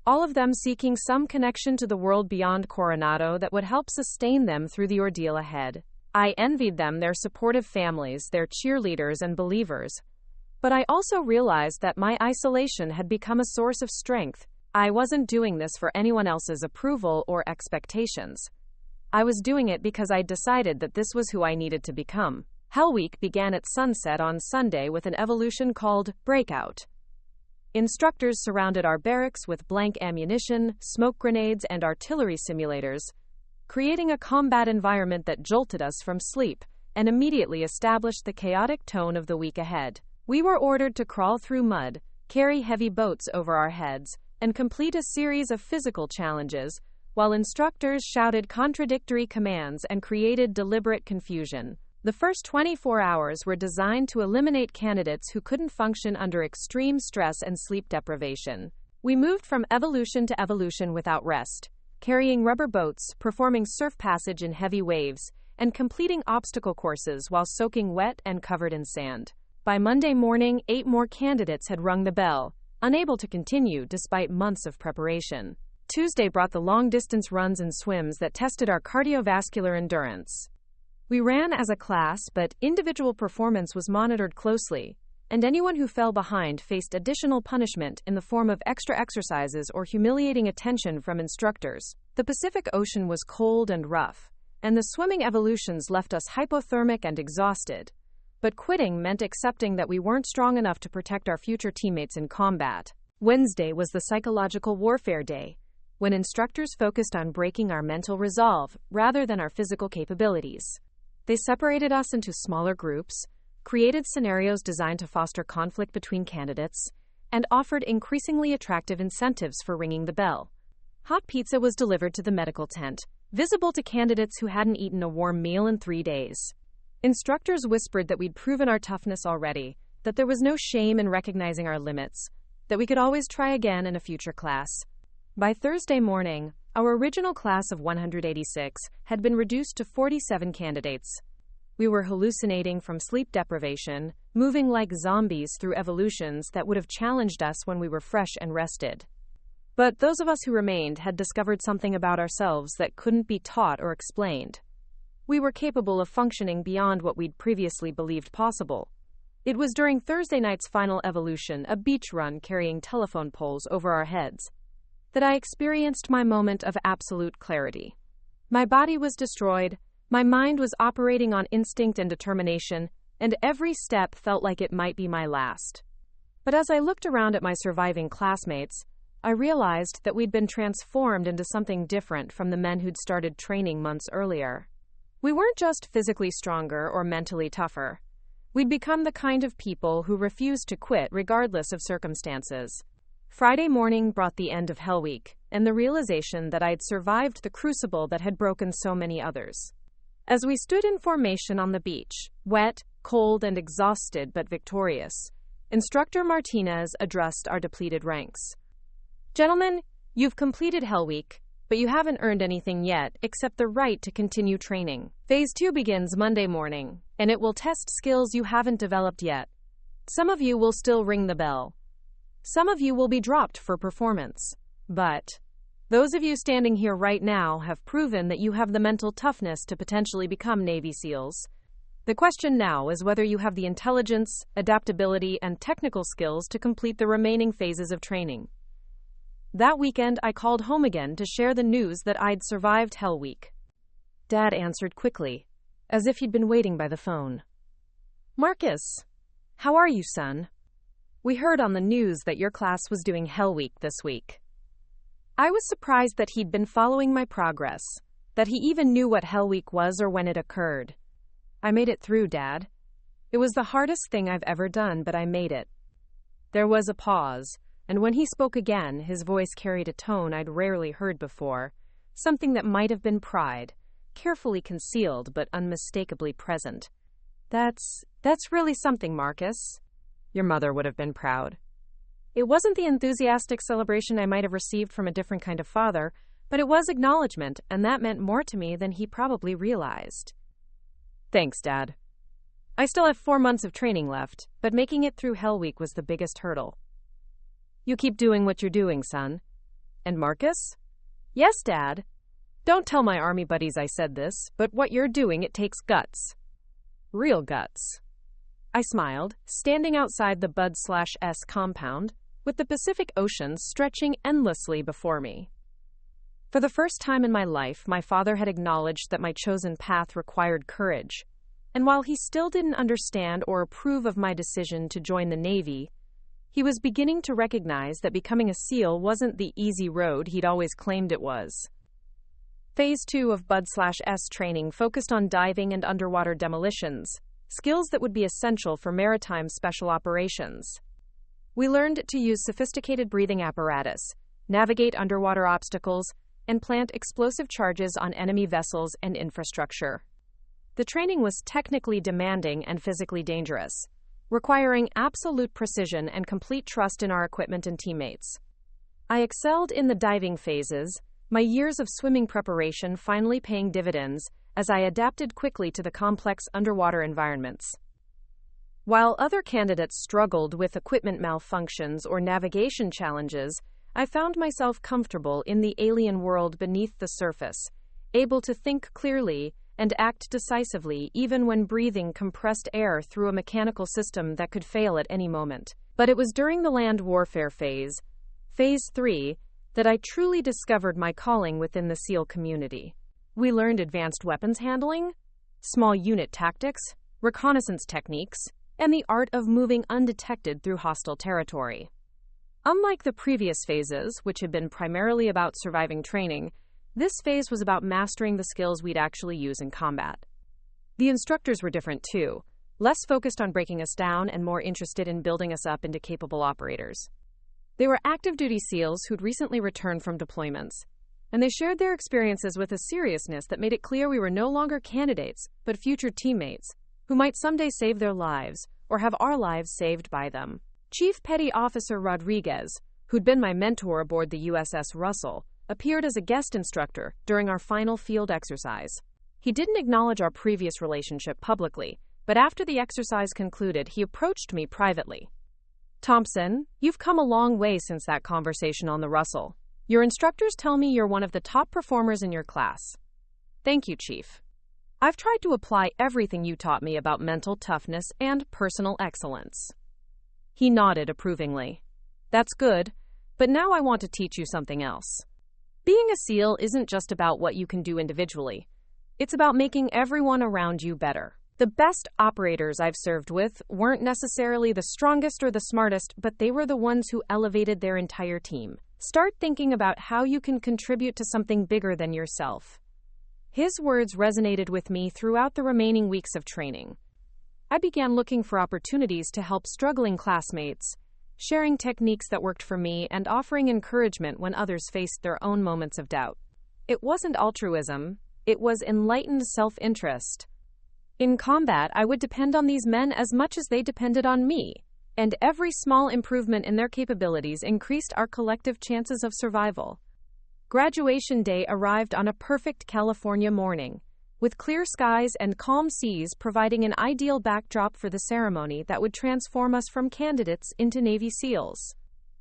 all of them seeking some connection to the world beyond Coronado that would help sustain them through the ordeal ahead. I envied them, their supportive families, their cheerleaders and believers. But I also realized that my isolation had become a source of strength. I wasn't doing this for anyone else's approval or expectations. I was doing it because I'd decided that this was who I needed to become. Hell Week began at sunset on Sunday with an evolution called Breakout. Instructors surrounded our barracks with blank ammunition, smoke grenades, and artillery simulators, creating a combat environment that jolted us from sleep and immediately established the chaotic tone of the week ahead. We were ordered to crawl through mud, carry heavy boats over our heads, and complete a series of physical challenges, while instructors shouted contradictory commands and created deliberate confusion. The first 24 hours were designed to eliminate candidates who couldn't function under extreme stress and sleep deprivation. We moved from evolution to evolution without rest, carrying rubber boats, performing surf passage in heavy waves, and completing obstacle courses while soaking wet and covered in sand. By Monday morning, 8 more candidates had rung the bell, unable to continue despite months of preparation. Tuesday brought the long-distance runs and swims that tested our cardiovascular endurance. We ran as a class, but individual performance was monitored closely, and anyone who fell behind faced additional punishment in the form of extra exercises or humiliating attention from instructors. The Pacific Ocean was cold and rough, and the swimming evolutions left us hypothermic and exhausted. But quitting meant accepting that we weren't strong enough to protect our future teammates in combat. Wednesday was the psychological warfare day, when instructors focused on breaking our mental resolve rather than our physical capabilities. They separated us into smaller groups, created scenarios designed to foster conflict between candidates, and offered increasingly attractive incentives for ringing the bell. Hot pizza was delivered to the medical tent, visible to candidates who hadn't eaten a warm meal in 3 days. Instructors whispered that we'd proven our toughness already, that there was no shame in recognizing our limits, that we could always try again in a future class. By Thursday morning, Our original class of 186 had been reduced to 47 candidates. We were hallucinating from sleep deprivation, moving like zombies through evolutions that would have challenged us when we were fresh and rested. But those of us who remained had discovered something about ourselves that couldn't be taught or explained. We were capable of functioning beyond what we'd previously believed possible. It was during Thursday night's final evolution, a beach run carrying telephone poles over our heads, that I experienced my moment of absolute clarity. My body was destroyed, my mind was operating on instinct and determination, and every step felt like it might be my last. But as I looked around at my surviving classmates, I realized that we'd been transformed into something different from the men who'd started training months earlier. We weren't just physically stronger or mentally tougher. We'd become the kind of people who refused to quit regardless of circumstances. Friday morning brought the end of Hell Week, and the realization that I'd survived the crucible that had broken so many others. As we stood in formation on the beach, wet, cold, and exhausted but victorious, Instructor Martinez addressed our depleted ranks. Gentlemen, you've completed Hell Week, but you haven't earned anything yet except the right to continue training. Phase 2 begins Monday morning, and it will test skills you haven't developed yet. Some of you will still ring the bell. Some of you will be dropped for performance. But those of you standing here right now have proven that you have the mental toughness to potentially become Navy SEALs. The question now is whether you have the intelligence, adaptability, and technical skills to complete the remaining phases of training. That weekend, I called home again to share the news that I'd survived Hell Week. Dad answered quickly, as if he'd been waiting by the phone. Marcus, how are you, son? We heard on the news that your class was doing Hell Week this week. I was surprised that he'd been following my progress, that he even knew what Hell Week was or when it occurred. I made it through, Dad. It was the hardest thing I've ever done, but I made it. There was a pause, and when he spoke again, his voice carried a tone I'd rarely heard before, something that might have been pride, carefully concealed but unmistakably present. That's really something, Marcus. Your mother would have been proud. It wasn't the enthusiastic celebration I might have received from a different kind of father, but it was acknowledgement, and that meant more to me than he probably realized. Thanks, Dad. I still have 4 months of training left, but making it through Hell Week was the biggest hurdle. You keep doing what you're doing, son. And Marcus? Yes, Dad. Don't tell my army buddies I said this, but what you're doing, it takes guts. Real guts. I smiled, standing outside the Bud/S compound, with the Pacific Ocean stretching endlessly before me. For the first time in my life, my father had acknowledged that my chosen path required courage, and while he still didn't understand or approve of my decision to join the Navy, he was beginning to recognize that becoming a SEAL wasn't the easy road he'd always claimed it was. Phase 2 of Bud/S training focused on diving and underwater demolitions, skills that would be essential for maritime special operations. We learned to use sophisticated breathing apparatus, navigate underwater obstacles, and plant explosive charges on enemy vessels and infrastructure. The training was technically demanding and physically dangerous, requiring absolute precision and complete trust in our equipment and teammates. I excelled in the diving phases, my years of swimming preparation finally paying dividends as I adapted quickly to the complex underwater environments. While other candidates struggled with equipment malfunctions or navigation challenges, I found myself comfortable in the alien world beneath the surface, able to think clearly and act decisively even when breathing compressed air through a mechanical system that could fail at any moment. But it was during the land warfare phase, Phase 3, that I truly discovered my calling within the SEAL community. We learned advanced weapons handling, small unit tactics, reconnaissance techniques, and the art of moving undetected through hostile territory. Unlike the previous phases, which had been primarily about surviving training, this phase was about mastering the skills we'd actually use in combat. The instructors were different too, less focused on breaking us down and more interested in building us up into capable operators. They were active duty SEALs who'd recently returned from deployments, and they shared their experiences with a seriousness that made it clear we were no longer candidates, but future teammates, who might someday save their lives, or have our lives saved by them. Chief Petty Officer Rodriguez, who'd been my mentor aboard the USS Russell, appeared as a guest instructor during our final field exercise. He didn't acknowledge our previous relationship publicly, but after the exercise concluded, he approached me privately. "Thompson, you've come a long way since that conversation on the Russell. Your instructors tell me you're one of the top performers in your class." "Thank you, Chief. I've tried to apply everything you taught me about mental toughness and personal excellence." He nodded approvingly. "That's good, but now I want to teach you something else. Being a SEAL isn't just about what you can do individually. It's about making everyone around you better. The best operators I've served with weren't necessarily the strongest or the smartest, but they were the ones who elevated their entire team. Start thinking about how you can contribute to something bigger than yourself." His words resonated with me throughout the remaining weeks of training. I began looking for opportunities to help struggling classmates, sharing techniques that worked for me and offering encouragement when others faced their own moments of doubt. It wasn't altruism, it was enlightened self-interest. In combat, I would depend on these men as much as they depended on me, and every small improvement in their capabilities increased our collective chances of survival. Graduation day arrived on a perfect California morning, with clear skies and calm seas providing an ideal backdrop for the ceremony that would transform us from candidates into Navy SEALs.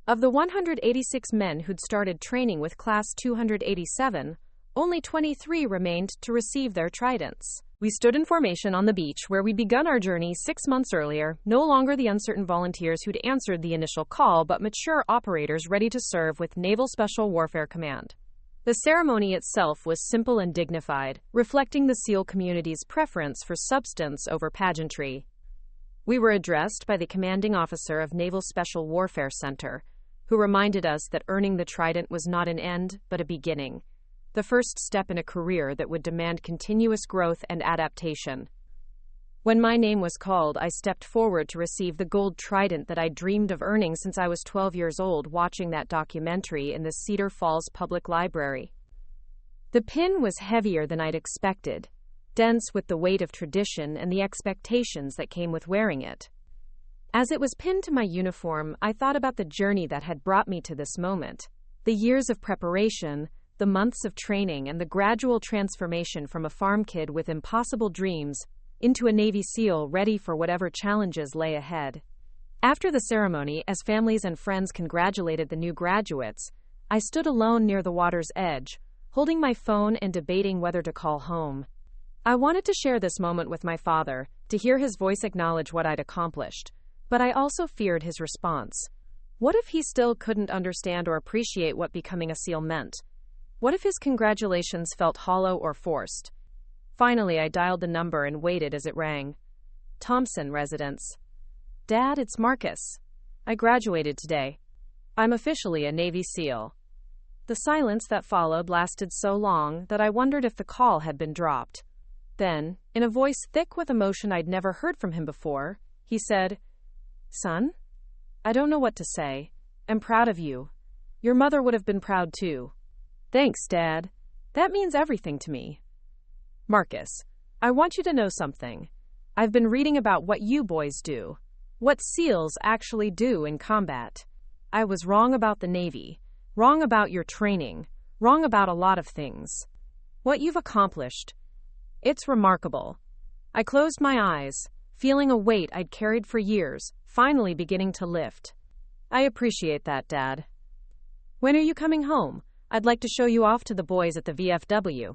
Of the 186 men who'd started training with Class 287, only 23 remained to receive their Tridents. We stood in formation on the beach where we'd begun our journey 6 months earlier, no longer the uncertain volunteers who'd answered the initial call, but mature operators ready to serve with Naval Special Warfare Command. The ceremony itself was simple and dignified, reflecting the SEAL community's preference for substance over pageantry. We were addressed by the commanding officer of Naval Special Warfare Center, who reminded us that earning the Trident was not an end, but a beginning. The first step in a career that would demand continuous growth and adaptation. When my name was called, I stepped forward to receive the gold Trident that I'd dreamed of earning since I was 12 years old watching that documentary in the Cedar Falls Public Library. The pin was heavier than I'd expected, dense with the weight of tradition and the expectations that came with wearing it. As it was pinned to my uniform, I thought about the journey that had brought me to this moment. The years of preparation, the months of training, and the gradual transformation from a farm kid with impossible dreams into a Navy SEAL ready for whatever challenges lay ahead. After the ceremony, as families and friends congratulated the new graduates, I stood alone near the water's edge, holding my phone and debating whether to call home. I wanted to share this moment with my father, to hear his voice acknowledge what I'd accomplished, but I also feared his response. What if he still couldn't understand or appreciate what becoming a SEAL meant? What if his congratulations felt hollow or forced? Finally, I dialed the number and waited as it rang. Thompson residence. "Dad, it's Marcus. I graduated today. I'm officially a Navy SEAL." The silence that followed lasted so long that I wondered if the call had been dropped. Then, in a voice thick with emotion I'd never heard from him before, he said, "Son, I don't know what to say. I'm proud of you. Your mother would have been proud too." "Thanks, Dad. That means everything to me." "Marcus, I want you to know something. I've been reading about what you boys do, what SEALs actually do in combat. I was wrong about the Navy, wrong about your training, wrong about a lot of things. What you've accomplished, it's remarkable." I closed my eyes, feeling a weight I'd carried for years, finally beginning to lift. "I appreciate that, Dad. When are you coming home? I'd like to show you off to the boys at the VFW."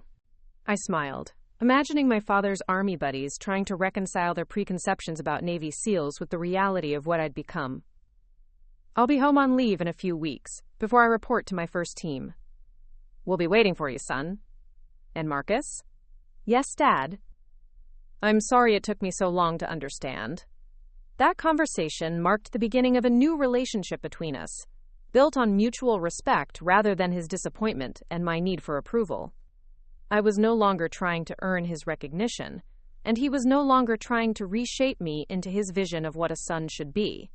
I smiled, imagining my father's army buddies trying to reconcile their preconceptions about Navy SEALs with the reality of what I'd become. "I'll be home on leave in a few weeks, before I report to my first team." "We'll be waiting for you, son." "And Marcus?" "Yes, Dad." "I'm sorry it took me so long to understand." That conversation marked the beginning of a new relationship between us, built on mutual respect rather than his disappointment and my need for approval. I was no longer trying to earn his recognition, and he was no longer trying to reshape me into his vision of what a son should be.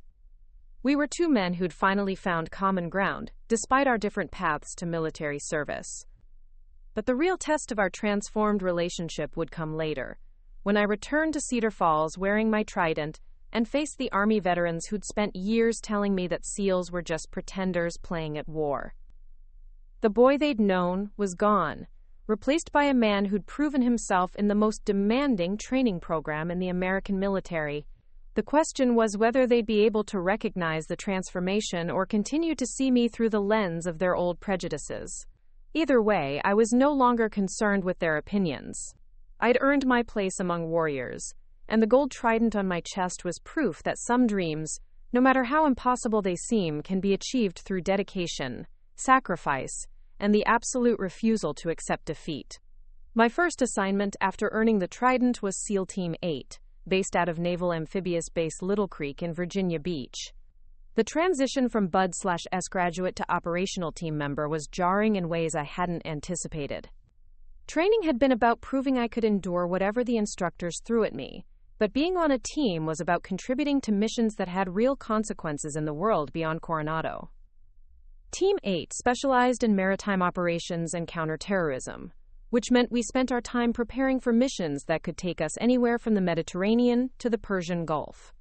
We were two men who'd finally found common ground, despite our different paths to military service. But the real test of our transformed relationship would come later, when I returned to Cedar Falls wearing my Trident and faced the Army veterans who'd spent years telling me that SEALs were just pretenders playing at war. The boy they'd known was gone, replaced by a man who'd proven himself in the most demanding training program in the American military. The question was whether they'd be able to recognize the transformation or continue to see me through the lens of their old prejudices. Either way, I was no longer concerned with their opinions. I'd earned my place among warriors, and the gold trident on my chest was proof that some dreams, no matter how impossible they seem, can be achieved through dedication, sacrifice, and the absolute refusal to accept defeat. My first assignment after earning the Trident was SEAL Team 8, based out of Naval Amphibious Base Little Creek in Virginia Beach. The transition from Bud/S graduate to operational team member was jarring in ways I hadn't anticipated. Training had been about proving I could endure whatever the instructors threw at me, but being on a team was about contributing to missions that had real consequences in the world beyond Coronado. Team 8 specialized in maritime operations and counterterrorism, which meant we spent our time preparing for missions that could take us anywhere from the Mediterranean to the Persian Gulf.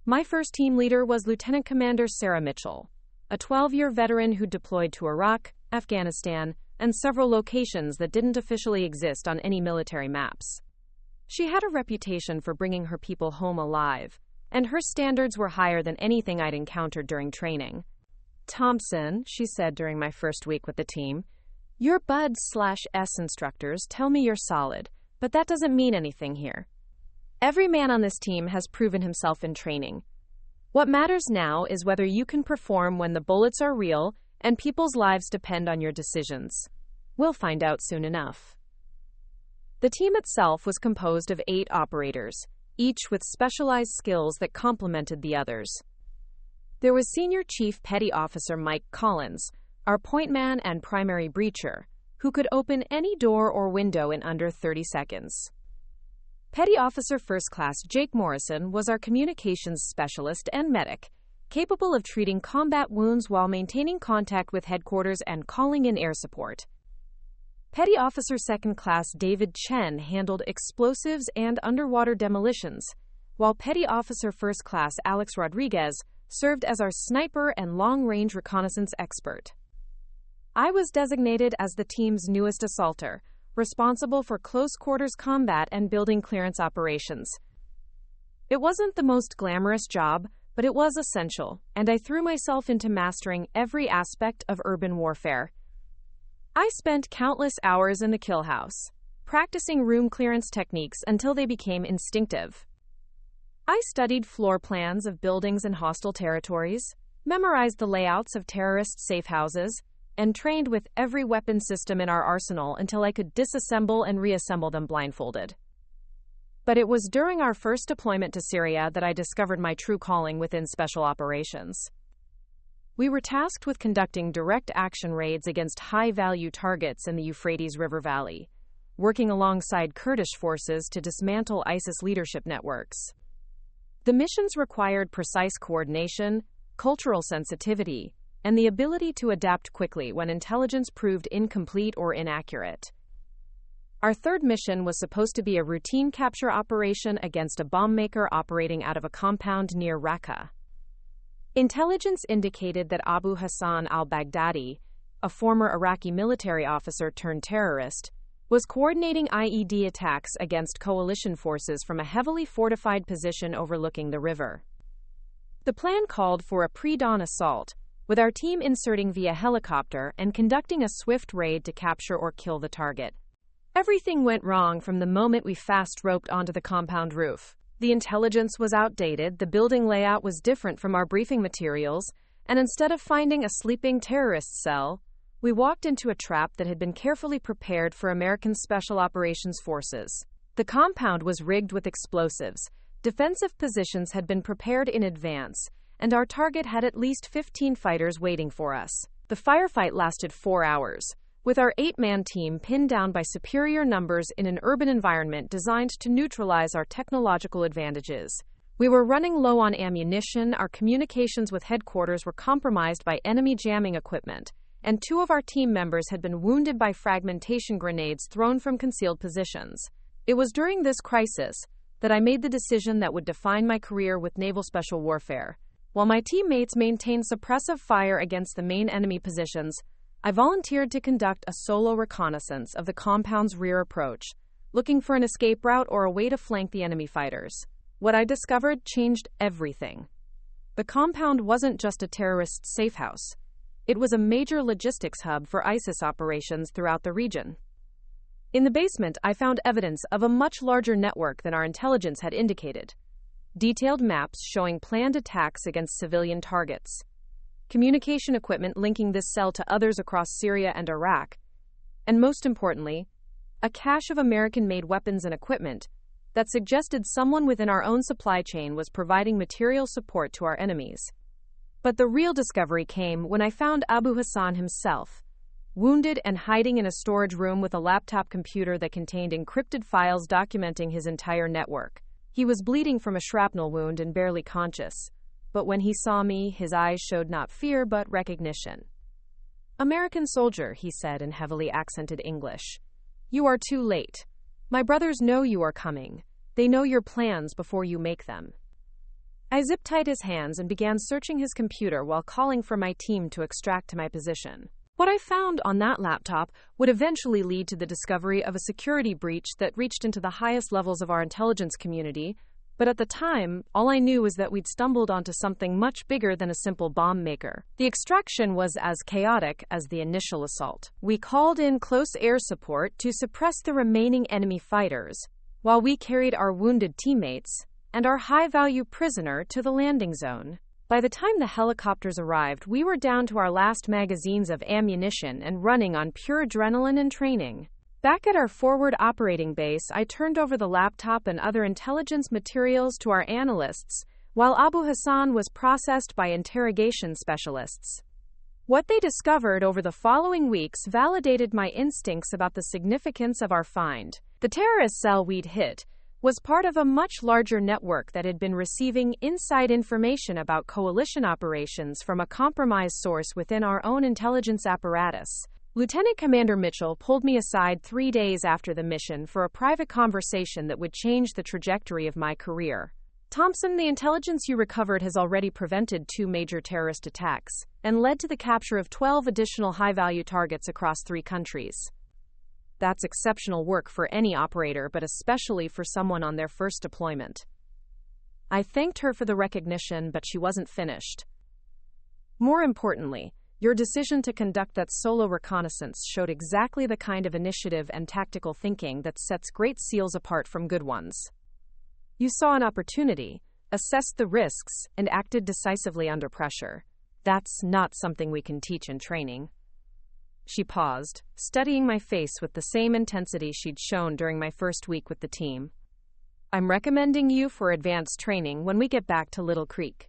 My first team leader was Lieutenant Commander Sarah Mitchell, a 12-year veteran who deployed to Iraq, Afghanistan, and several locations that didn't officially exist on any military maps. She had a reputation for bringing her people home alive, and her standards were higher than anything I'd encountered during training. "Thompson," she said during my first week with the team, "your Bud/S instructors tell me you're solid, but that doesn't mean anything here. Every man on this team has proven himself in training. What matters now is whether you can perform when the bullets are real and people's lives depend on your decisions. We'll find out soon enough." The team itself was composed of 8 operators, each with specialized skills that complemented the others. There was Senior Chief Petty Officer Mike Collins, our point man and primary breacher, who could open any door or window in under 30 seconds. Petty Officer First Class Jake Morrison was our communications specialist and medic, capable of treating combat wounds while maintaining contact with headquarters and calling in air support. Petty Officer Second Class David Chen handled explosives and underwater demolitions, while Petty Officer First Class Alex Rodriguez served as our sniper and long-range reconnaissance expert. I was designated as the team's newest assaulter, responsible for close-quarters combat and building clearance operations. It wasn't the most glamorous job, but it was essential, and I threw myself into mastering every aspect of urban warfare. I spent countless hours in the kill house, practicing room clearance techniques until they became instinctive. I studied floor plans of buildings in hostile territories, memorized the layouts of terrorist safe houses, and trained with every weapon system in our arsenal until I could disassemble and reassemble them blindfolded. But it was during our first deployment to Syria that I discovered my true calling within special operations. We were tasked with conducting direct action raids against high-value targets in the Euphrates River Valley, working alongside Kurdish forces to dismantle ISIS leadership networks. The missions required precise coordination, cultural sensitivity, and the ability to adapt quickly when intelligence proved incomplete or inaccurate. Our third mission was supposed to be a routine capture operation against a bomb maker operating out of a compound near Raqqa. Intelligence indicated that Abu Hassan al-Baghdadi, a former Iraqi military officer turned terrorist, was coordinating IED attacks against coalition forces from a heavily fortified position overlooking the river. The plan called for a pre-dawn assault, with our team inserting via helicopter and conducting a swift raid to capture or kill the target. Everything went wrong from the moment we fast-roped onto the compound roof. The intelligence was outdated, the building layout was different from our briefing materials, and instead of finding a sleeping terrorist cell, we walked into a trap that had been carefully prepared for American Special Operations Forces. The compound was rigged with explosives, defensive positions had been prepared in advance, and our target had at least 15 fighters waiting for us. The firefight lasted 4 hours, with our 8-man team pinned down by superior numbers in an urban environment designed to neutralize our technological advantages. We were running low on ammunition, our communications with headquarters were compromised by enemy jamming equipment, and 2 of our team members had been wounded by fragmentation grenades thrown from concealed positions. It was during this crisis that I made the decision that would define my career with naval special warfare. While my teammates maintained suppressive fire against the main enemy positions, I volunteered to conduct a solo reconnaissance of the compound's rear approach, looking for an escape route or a way to flank the enemy fighters. What I discovered changed everything. The compound wasn't just a terrorist safe house. It was a major logistics hub for ISIS operations throughout the region. In the basement, I found evidence of a much larger network than our intelligence had indicated. Detailed maps showing planned attacks against civilian targets. Communication equipment linking this cell to others across Syria and Iraq. And most importantly, a cache of American-made weapons and equipment that suggested someone within our own supply chain was providing material support to our enemies. But the real discovery came when I found Abu Hassan himself, wounded and hiding in a storage room with a laptop computer that contained encrypted files documenting his entire network. He was bleeding from a shrapnel wound and barely conscious, but when he saw me, his eyes showed not fear but recognition. "American soldier," he said in heavily accented English. "You are too late. My brothers know you are coming. They know your plans before you make them." I zip-tied his hands and began searching his computer while calling for my team to extract to my position. What I found on that laptop would eventually lead to the discovery of a security breach that reached into the highest levels of our intelligence community, but at the time, all I knew was that we'd stumbled onto something much bigger than a simple bomb maker. The extraction was as chaotic as the initial assault. We called in close air support to suppress the remaining enemy fighters, while we carried our wounded teammates and our high-value prisoner to the landing zone. By the time the helicopters arrived, we were down to our last magazines of ammunition and running on pure adrenaline and training. Back at our forward operating base, I turned over the laptop and other intelligence materials to our analysts, while Abu Hassan was processed by interrogation specialists. What they discovered over the following weeks validated my instincts about the significance of our find. The terrorist cell we'd hit was part of a much larger network that had been receiving inside information about coalition operations from a compromised source within our own intelligence apparatus. Lieutenant Commander Mitchell pulled me aside 3 days after the mission for a private conversation that would change the trajectory of my career. "Thompson, the intelligence you recovered has already prevented 2 major terrorist attacks and led to the capture of 12 additional high-value targets across 3 countries. That's exceptional work for any operator, but especially for someone on their first deployment." I thanked her for the recognition, but she wasn't finished. "More importantly, your decision to conduct that solo reconnaissance showed exactly the kind of initiative and tactical thinking that sets great SEALs apart from good ones. You saw an opportunity, assessed the risks, and acted decisively under pressure. That's not something we can teach in training." She paused, studying my face with the same intensity she'd shown during my first week with the team. "I'm recommending you for advanced training when we get back to Little Creek.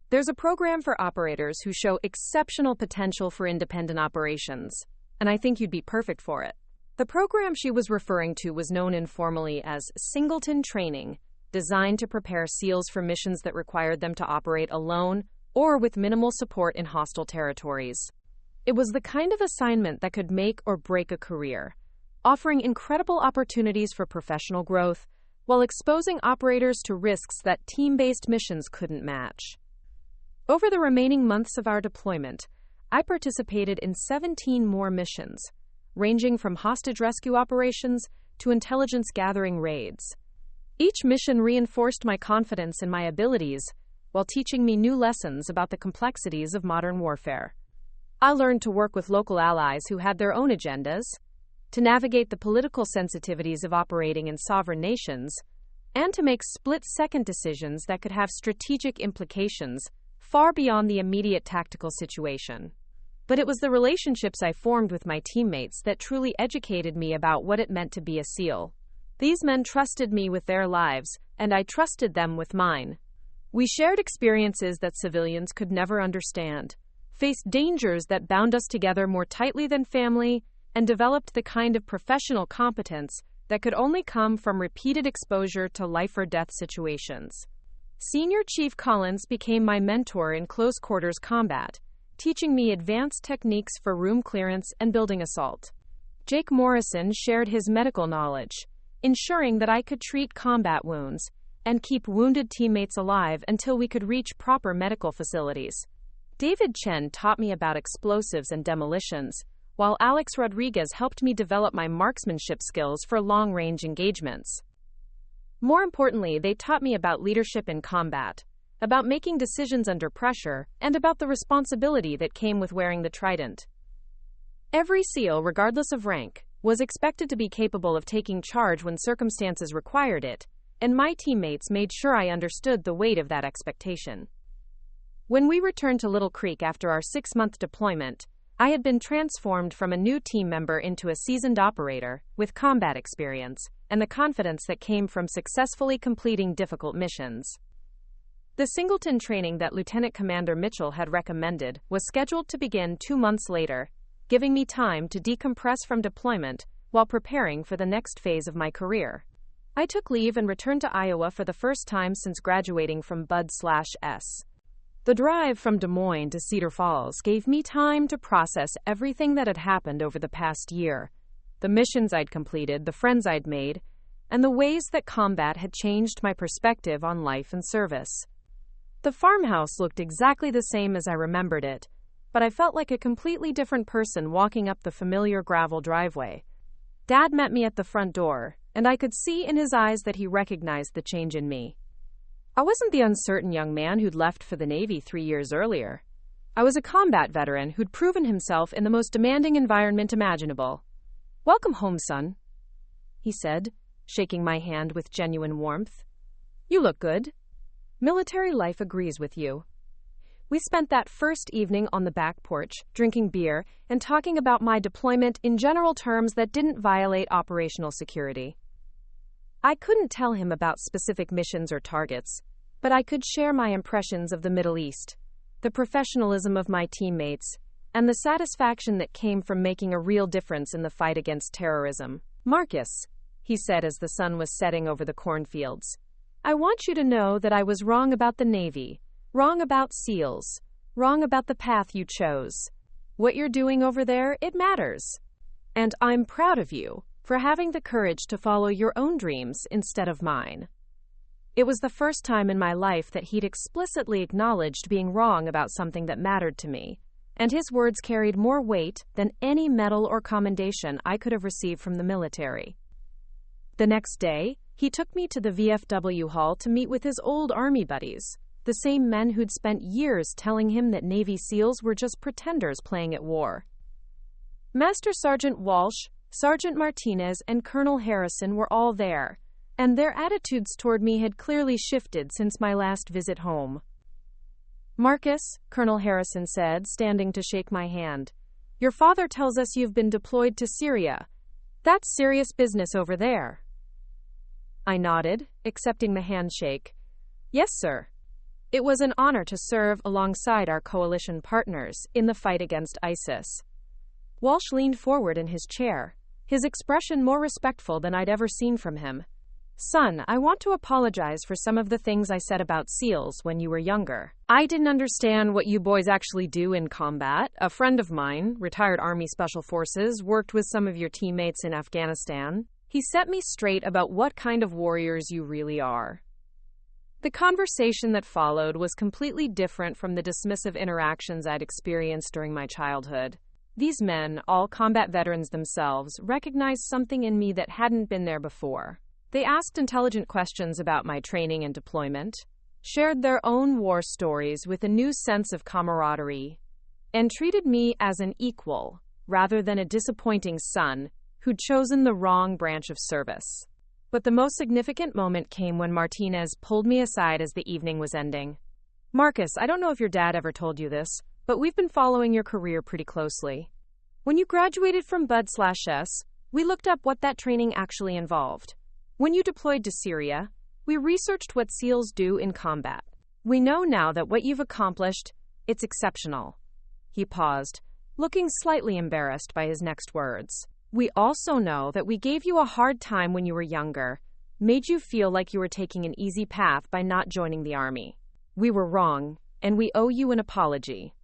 There's a program for operators who show exceptional potential for independent operations, and I think you'd be perfect for it." The program she was referring to was known informally as Singleton Training, designed to prepare SEALs for missions that required them to operate alone or with minimal support in hostile territories. It was the kind of assignment that could make or break a career, offering incredible opportunities for professional growth while exposing operators to risks that team-based missions couldn't match. Over the remaining months of our deployment, I participated in 17 more missions, ranging from hostage rescue operations to intelligence gathering raids. Each mission reinforced my confidence in my abilities while teaching me new lessons about the complexities of modern warfare. I learned to work with local allies who had their own agendas, to navigate the political sensitivities of operating in sovereign nations, and to make split-second decisions that could have strategic implications far beyond the immediate tactical situation. But it was the relationships I formed with my teammates that truly educated me about what it meant to be a SEAL. These men trusted me with their lives, and I trusted them with mine. We shared experiences that civilians could never understand, faced dangers that bound us together more tightly than family, and developed the kind of professional competence that could only come from repeated exposure to life-or-death situations. Senior Chief Collins became my mentor in close-quarters combat, teaching me advanced techniques for room clearance and building assault. Jake Morrison shared his medical knowledge, ensuring that I could treat combat wounds and keep wounded teammates alive until we could reach proper medical facilities. David Chen taught me about explosives and demolitions, while Alex Rodriguez helped me develop my marksmanship skills for long-range engagements. More importantly, they taught me about leadership in combat, about making decisions under pressure, and about the responsibility that came with wearing the Trident. Every SEAL, regardless of rank, was expected to be capable of taking charge when circumstances required it, and my teammates made sure I understood the weight of that expectation. When we returned to Little Creek after our 6-month deployment, I had been transformed from a new team member into a seasoned operator, with combat experience, and the confidence that came from successfully completing difficult missions. The singleton training that Lieutenant Commander Mitchell had recommended was scheduled to begin 2 months later, giving me time to decompress from deployment while preparing for the next phase of my career. I took leave and returned to Iowa for the first time since graduating from Bud/S. The drive from Des Moines to Cedar Falls gave me time to process everything that had happened over the past year, the missions I'd completed, the friends I'd made, and the ways that combat had changed my perspective on life and service. The farmhouse looked exactly the same as I remembered it, but I felt like a completely different person walking up the familiar gravel driveway. Dad met me at the front door, and I could see in his eyes that he recognized the change in me. I wasn't the uncertain young man who'd left for the Navy 3 years earlier. I was a combat veteran who'd proven himself in the most demanding environment imaginable. "Welcome home, son," he said, shaking my hand with genuine warmth. "You look good. Military life agrees with you." We spent that first evening on the back porch, drinking beer and talking about my deployment in general terms that didn't violate operational security. I couldn't tell him about specific missions or targets, but I could share my impressions of the Middle East, the professionalism of my teammates, and the satisfaction that came from making a real difference in the fight against terrorism. "Marcus," he said as the sun was setting over the cornfields, "I want you to know that I was wrong about the Navy, wrong about SEALs, wrong about the path you chose. What you're doing over there, it matters. And I'm proud of you for having the courage to follow your own dreams instead of mine." It was the first time in my life that he'd explicitly acknowledged being wrong about something that mattered to me, and his words carried more weight than any medal or commendation I could have received from the military. The next day, he took me to the VFW hall to meet with his old Army buddies, the same men who'd spent years telling him that Navy SEALs were just pretenders playing at war. Master Sergeant Walsh, Sergeant Martinez, and Colonel Harrison were all there, and their attitudes toward me had clearly shifted since my last visit home. "Marcus," Colonel Harrison said, standing to shake my hand, "your father tells us you've been deployed to Syria. That's serious business over there." I nodded, accepting the handshake. "Yes, sir. It was an honor to serve alongside our coalition partners in the fight against ISIS." Walsh leaned forward in his chair, his expression more respectful than I'd ever seen from him. "Son, I want to apologize for some of the things I said about SEALs when you were younger. I didn't understand what you boys actually do in combat. A friend of mine, retired Army Special Forces, worked with some of your teammates in Afghanistan. He set me straight about what kind of warriors you really are." The conversation that followed was completely different from the dismissive interactions I'd experienced during my childhood. These men, all combat veterans themselves, recognized something in me that hadn't been there before. They asked intelligent questions about my training and deployment, shared their own war stories with a new sense of camaraderie, and treated me as an equal, rather than a disappointing son who'd chosen the wrong branch of service. But the most significant moment came when Martinez pulled me aside as the evening was ending. "Marcus, I don't know if your dad ever told you this, but we've been following your career pretty closely. When you graduated from Bud/S, we looked up what that training actually involved. When you deployed to Syria, we researched what SEALs do in combat. We know now that what you've accomplished, it's exceptional." He paused, looking slightly embarrassed by his next words. "We also know that we gave you a hard time when you were younger, made you feel like you were taking an easy path by not joining the Army. We were wrong, and we owe you an apology."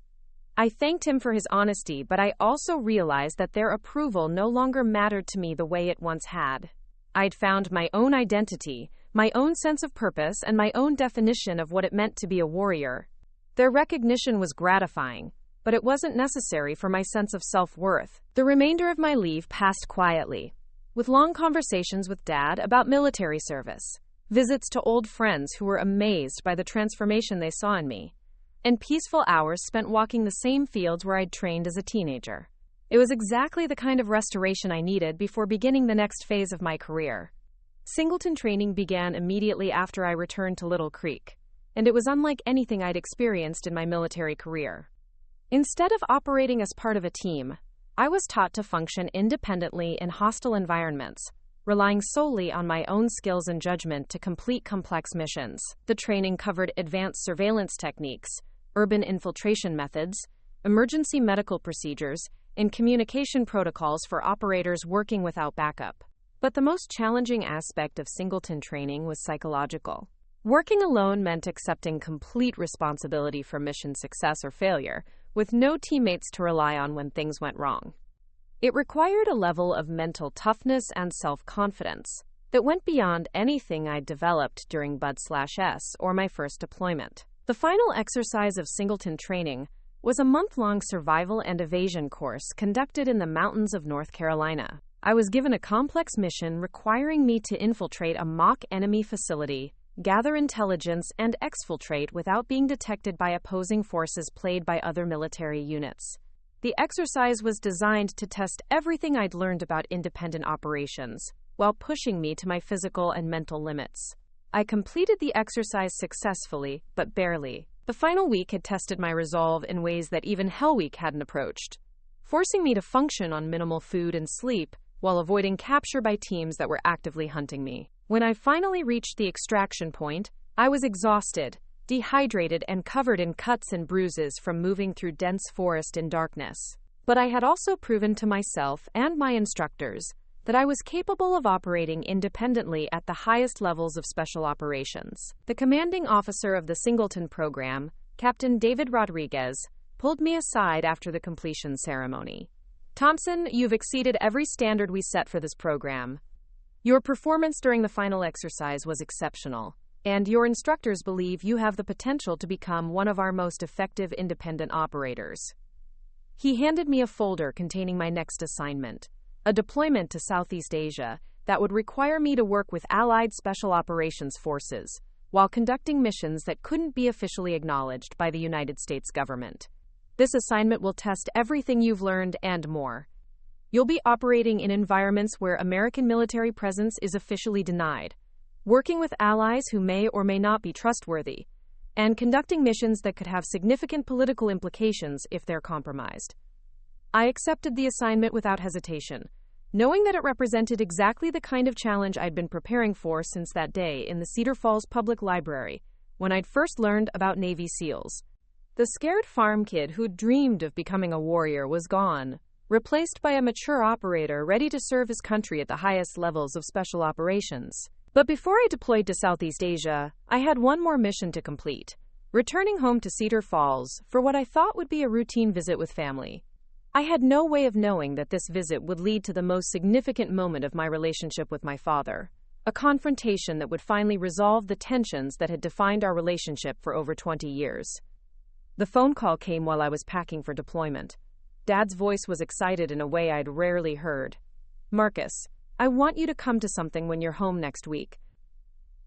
I thanked him for his honesty, but I also realized that their approval no longer mattered to me the way it once had. I'd found my own identity, my own sense of purpose, and my own definition of what it meant to be a warrior. Their recognition was gratifying, but it wasn't necessary for my sense of self-worth. The remainder of my leave passed quietly, with long conversations with Dad about military service, visits to old friends who were amazed by the transformation they saw in me, and peaceful hours spent walking the same fields where I'd trained as a teenager. It was exactly the kind of restoration I needed before beginning the next phase of my career. Singleton training began immediately after I returned to Little Creek, and it was unlike anything I'd experienced in my military career. Instead of operating as part of a team, I was taught to function independently in hostile environments, relying solely on my own skills and judgment to complete complex missions. The training covered advanced surveillance techniques, urban infiltration methods, emergency medical procedures, and communication protocols for operators working without backup. But the most challenging aspect of Singleton training was psychological. Working alone meant accepting complete responsibility for mission success or failure, with no teammates to rely on when things went wrong. It required a level of mental toughness and self-confidence that went beyond anything I'd developed during Bud/S or my first deployment. The final exercise of Singleton training was a month-long survival and evasion course conducted in the mountains of North Carolina. I was given a complex mission requiring me to infiltrate a mock enemy facility, gather intelligence, and exfiltrate without being detected by opposing forces played by other military units. The exercise was designed to test everything I'd learned about independent operations, while pushing me to my physical and mental limits. I completed the exercise successfully, but barely. The final week had tested my resolve in ways that even Hell Week hadn't approached, forcing me to function on minimal food and sleep while avoiding capture by teams that were actively hunting me. When I finally reached the extraction point, I was exhausted, dehydrated, and covered in cuts and bruises from moving through dense forest in darkness. But I had also proven to myself and my instructors that I was capable of operating independently at the highest levels of special operations. The commanding officer of the Singleton program, Captain David Rodriguez, pulled me aside after the completion ceremony. "Thompson, you've exceeded every standard we set for this program. Your performance during the final exercise was exceptional, and your instructors believe you have the potential to become one of our most effective independent operators." He handed me a folder containing my next assignment, a deployment to Southeast Asia that would require me to work with Allied Special Operations Forces while conducting missions that couldn't be officially acknowledged by the United States government. "This assignment will test everything you've learned and more. You'll be operating in environments where American military presence is officially denied, working with allies who may or may not be trustworthy, and conducting missions that could have significant political implications if they're compromised." I accepted the assignment without hesitation, knowing that it represented exactly the kind of challenge I'd been preparing for since that day in the Cedar Falls Public Library, when I'd first learned about Navy SEALs. The scared farm kid who'd dreamed of becoming a warrior was gone, replaced by a mature operator ready to serve his country at the highest levels of special operations. But before I deployed to Southeast Asia, I had one more mission to complete, returning home to Cedar Falls for what I thought would be a routine visit with family. I had no way of knowing that this visit would lead to the most significant moment of my relationship with my father, a confrontation that would finally resolve the tensions that had defined our relationship for over 20 years. The phone call came while I was packing for deployment. Dad's voice was excited in a way I'd rarely heard. "Marcus, I want you to come to something when you're home next week.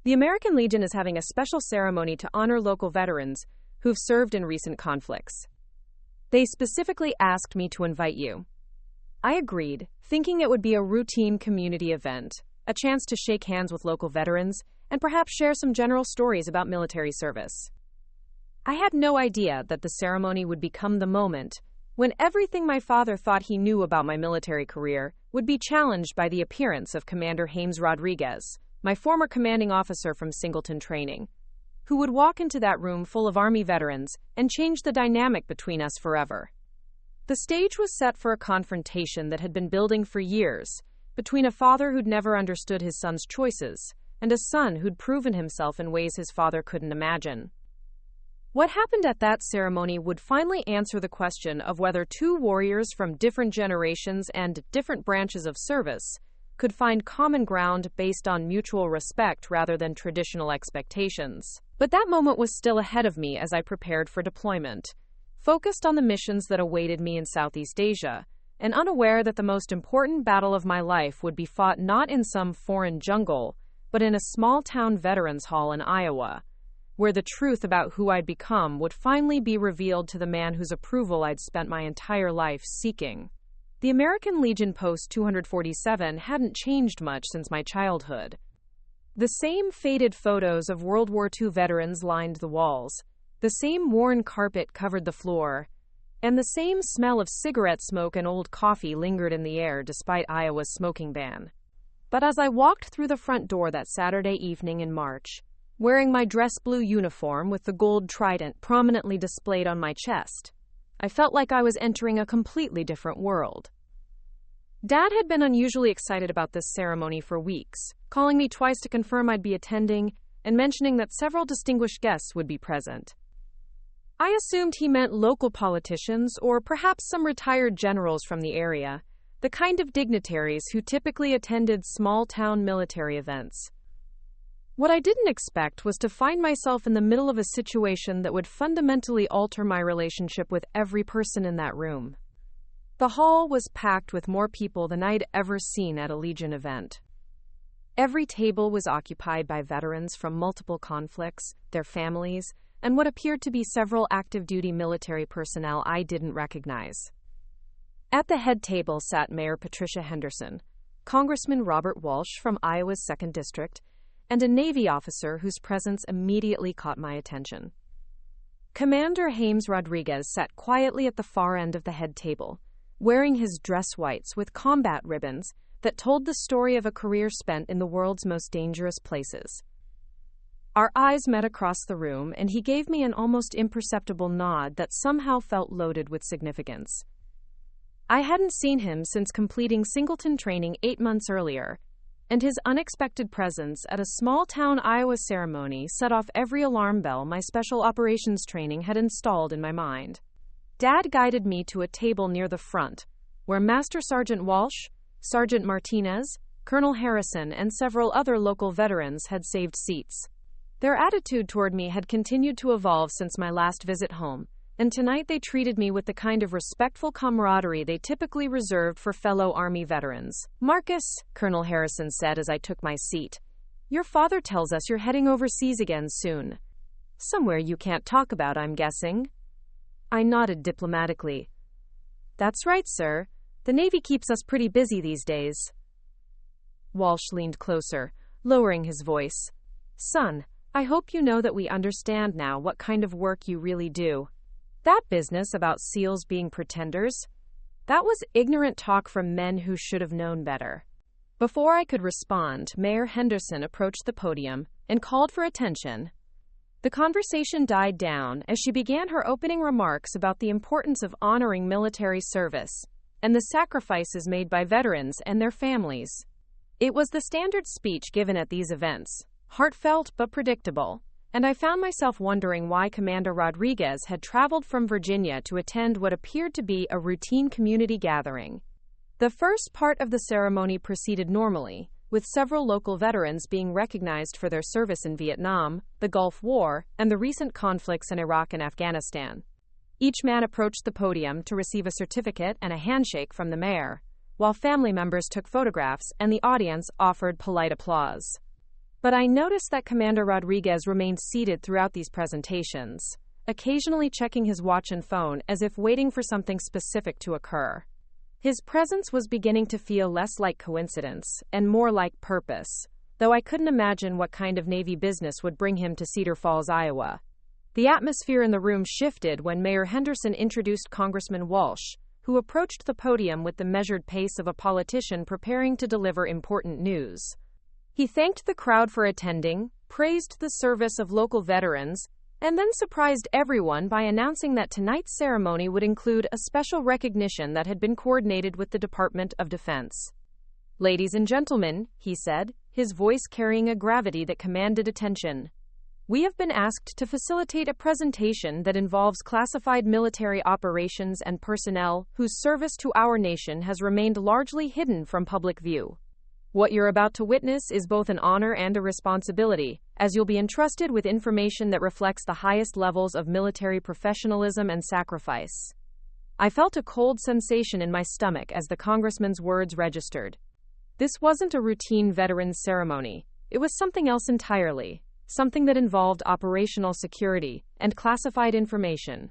The American Legion is having a special ceremony to honor local veterans who've served in recent conflicts. They specifically asked me to invite you." I agreed, thinking it would be a routine community event, a chance to shake hands with local veterans, and perhaps share some general stories about military service. I had no idea that the ceremony would become the moment when everything my father thought he knew about my military career would be challenged by the appearance of Commander James Rodriguez, my former commanding officer from Singleton training, who would walk into that room full of Army veterans and change the dynamic between us forever. The stage was set for a confrontation that had been building for years, between a father who'd never understood his son's choices and a son who'd proven himself in ways his father couldn't imagine. What happened at that ceremony would finally answer the question of whether two warriors from different generations and different branches of service could find common ground based on mutual respect rather than traditional expectations. But that moment was still ahead of me as I prepared for deployment, focused on the missions that awaited me in Southeast Asia, and unaware that the most important battle of my life would be fought not in some foreign jungle, but in a small-town veterans hall in Iowa, where the truth about who I'd become would finally be revealed to the man whose approval I'd spent my entire life seeking. The American Legion Post 247 hadn't changed much since my childhood. The same faded photos of World War II veterans lined the walls, the same worn carpet covered the floor, and the same smell of cigarette smoke and old coffee lingered in the air despite Iowa's smoking ban. But as I walked through the front door that Saturday evening in March, wearing my dress blue uniform with the gold trident prominently displayed on my chest, I felt like I was entering a completely different world. Dad had been unusually excited about this ceremony for weeks, calling me twice to confirm I'd be attending and mentioning that several distinguished guests would be present. I assumed he meant local politicians or perhaps some retired generals from the area, the kind of dignitaries who typically attended small-town military events. What I didn't expect was to find myself in the middle of a situation that would fundamentally alter my relationship with every person in that room. The hall was packed with more people than I'd ever seen at a Legion event. Every table was occupied by veterans from multiple conflicts, their families, and what appeared to be several active-duty military personnel I didn't recognize. At the head table sat Mayor Patricia Henderson, Congressman Robert Walsh from Iowa's 2nd District, and a Navy officer whose presence immediately caught my attention. Commander James Rodriguez sat quietly at the far end of the head table, wearing his dress whites with combat ribbons that told the story of a career spent in the world's most dangerous places. Our eyes met across the room, and he gave me an almost imperceptible nod that somehow felt loaded with significance. I hadn't seen him since completing singleton training 8 months earlier, and his unexpected presence at a small-town Iowa ceremony set off every alarm bell my special operations training had installed in my mind. Dad guided me to a table near the front, where Master Sergeant Walsh, Sergeant Martinez, Colonel Harrison, and several other local veterans had saved seats. Their attitude toward me had continued to evolve since my last visit home, and tonight they treated me with the kind of respectful camaraderie they typically reserved for fellow Army veterans. "Marcus," Colonel Harrison said as I took my seat, "your father tells us you're heading overseas again soon. Somewhere you can't talk about, I'm guessing?" I nodded diplomatically. "That's right, sir. The Navy keeps us pretty busy these days." Walsh leaned closer, lowering his voice. "Son, I hope you know that we understand now what kind of work you really do. That business about SEALs being pretenders, that was ignorant talk from men who should have known better." Before I could respond, Mayor Henderson approached the podium and called for attention. The conversation died down as she began her opening remarks about the importance of honoring military service and the sacrifices made by veterans and their families. It was the standard speech given at these events, heartfelt but predictable, and I found myself wondering why Commander Rodriguez had traveled from Virginia to attend what appeared to be a routine community gathering. The first part of the ceremony proceeded normally, with several local veterans being recognized for their service in Vietnam, the Gulf War, and the recent conflicts in Iraq and Afghanistan. Each man approached the podium to receive a certificate and a handshake from the mayor, while family members took photographs and the audience offered polite applause. But I noticed that Commander Rodriguez remained seated throughout these presentations, occasionally checking his watch and phone as if waiting for something specific to occur. His presence was beginning to feel less like coincidence and more like purpose, though I couldn't imagine what kind of Navy business would bring him to Cedar Falls, Iowa. The atmosphere in the room shifted when Mayor Henderson introduced Congressman Walsh, who approached the podium with the measured pace of a politician preparing to deliver important news. He thanked the crowd for attending, praised the service of local veterans, and then surprised everyone by announcing that tonight's ceremony would include a special recognition that had been coordinated with the Department of Defense. "Ladies and gentlemen," he said, his voice carrying a gravity that commanded attention, "we have been asked to facilitate a presentation that involves classified military operations and personnel whose service to our nation has remained largely hidden from public view. What you're about to witness is both an honor and a responsibility, as you'll be entrusted with information that reflects the highest levels of military professionalism and sacrifice. I felt a cold sensation in my stomach as the congressman's words registered. This wasn't a routine veterans ceremony. It was something else entirely, something that involved operational security and classified information.